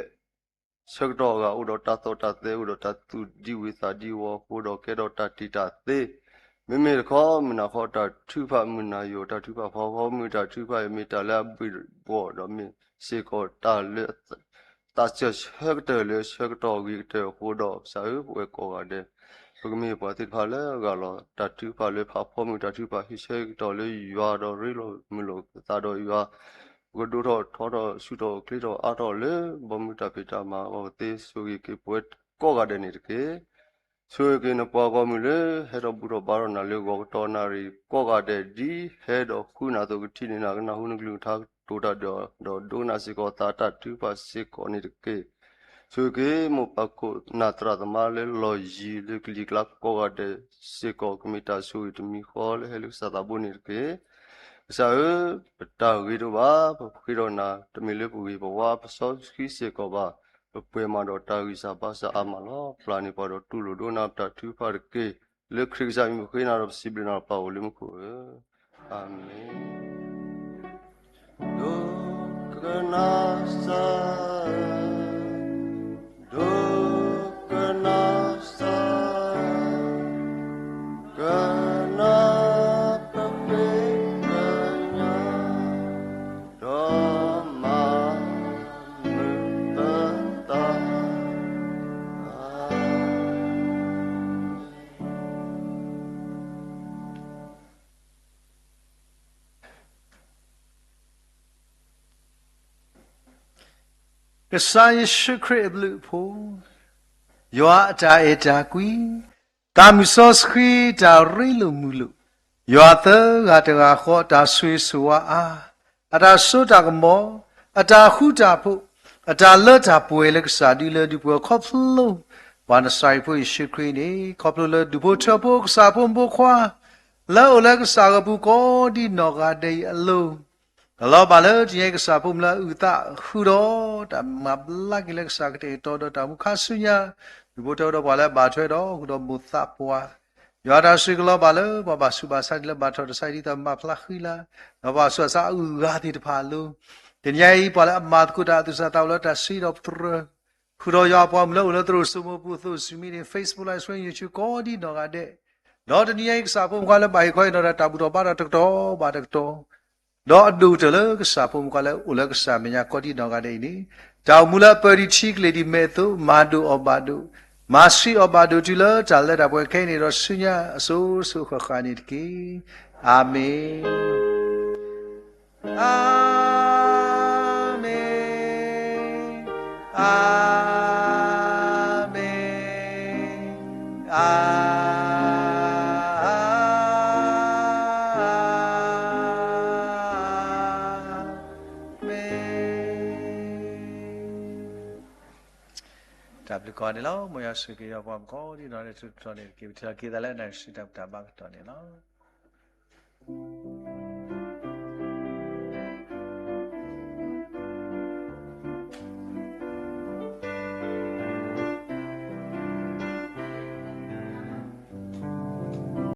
ဆက်တော့ကဥတော်တာတော့တာသေးဥတော်တာသူဒီဝိစာဒီဝဟိုတော့ကဲတော့တာတီတာသေးမိမိခေါ်မနာခေါ်တာတူဖာမနာယောတာတူဖာဖောဖောမတာတူဖာမီတာလာဘီဘောတော့မီစေကောတာလေတာချက်ဟက်တယ်လေချက်တော့ဂီတဲ့ဟိုတော့စာရွေးကောကတဲ့ဘကမီပါတိဖာလဲကလောတတူဖာလေဖာဖောမူတတူဖာဟိချက်တော့လေရွာတော့ရီလိုမလို့သာတော့ရွာဘကဒိုတော့ထောတော့ရှူတော့ကလီတော့အတော့လေဘမူတပိတာမှာဟိုသေးဆိုကြီးကေပွက်ကောကတဲ့နေတကေဆိုကေနပွားကောမူလေဟဲတော့ဘူးတော့ဘာတော့နာလေကောတော်နာရီကောကတဲ့ဒီဟဲတော့ခုနာတော့တိနေနာကနာဟုနကလူထားတိုတာတော့ဒိုနာစီကောတာတာတူပါစီကောနေတကေဆိုကေမပကုနာတရသမလေလောဂျီလေကလီကလကောကတဲ့စီကောကမီတာဆူတမီခေါ်လေဟဲလူစတာဘုန်နေတကေစာပတာဂီတော့ပါခိရောနာတမီလေပူကြီးဘဝပစောစကီစီကောပါပွဲမှာတော့တာဂီစာပါစာအမလောပလာနေပါတော့တူလိုဒိုနာတာတူဖာကေလေခရစ်စာမီခိနာတော့စီဘလနာပါဝလီမခုအာမင်Do kanasa do kanasa kana papenya do ma mutata ကစားယေရှုခရစ်ဘလူဖို့ယောအတာအတာကွီတာမီဆော့စခရီတာရီလိုမူလို့ယောသဂါတဂါခေါ်တာဆွေဆွာအတာဆိုတာကမောအတာခုတာဖို့အတာလတ်တာပွဲလကစားဒီလေဒီပွဲခေါပလို့ဝါနဆိုင်ဖို့ယေရှုခရစ်နေခေါပလို့ဒီဖို့ချဖို့ကစားဖို့ဘခွာလောလကစားကဘူးကိုဒီနော်ကတဲ့အလုံးလောပါလေဒီကစားဖို့မလားဥတာခူတော့တမဘလကလက်စားကတဲ့တော်တော်တမခဆုညာဒီဖို့တော့ဘာလဲဘာထွဲတော့ခူတော့မူသပွားယောဒါရှိကလောပါလေဘာစုပါဆိုင်လဘာတော်ဆိုင်ဒီတမဖလာခီလာဘာဆွဆာဥရာဒီတဖာလုံးတင်jijပါလေအမတ်ကုတာသူစားတော်လတာစီတော့ခူတော့ရပွားမလို့လို့သူစုမပုသူစုမီ Facebook live stream YouTube ကိုဒီတော့ကတဲ့တော့ဒီjijကစားဖို့ကလည်းဘာခွဲတော့တာဘူးတော့ပါတော့တော့ဘာတော့တော့အဒူတလကစားဖို့ကလည်းဦးလကစားမညာကိုဒီတော့ကတဲ့နီတောင်မူလာပရီချီကလေဒီမဲသူမာဒူအဘာဒူမာစီအဘာဒူတီလာတလက်တာပွဲခဲနေတော့ဆုညာအစိုးဆုခခါနေတကီအာမင်အာမင်အာမင်အာดับลูกก่อนนี่แล้วมวยสุกี้ยาปอมก็ที่นอนในชุดตอนนี้กิจการกิจการแล้วในสุดดับดับบ้างตอนนี้แล้ว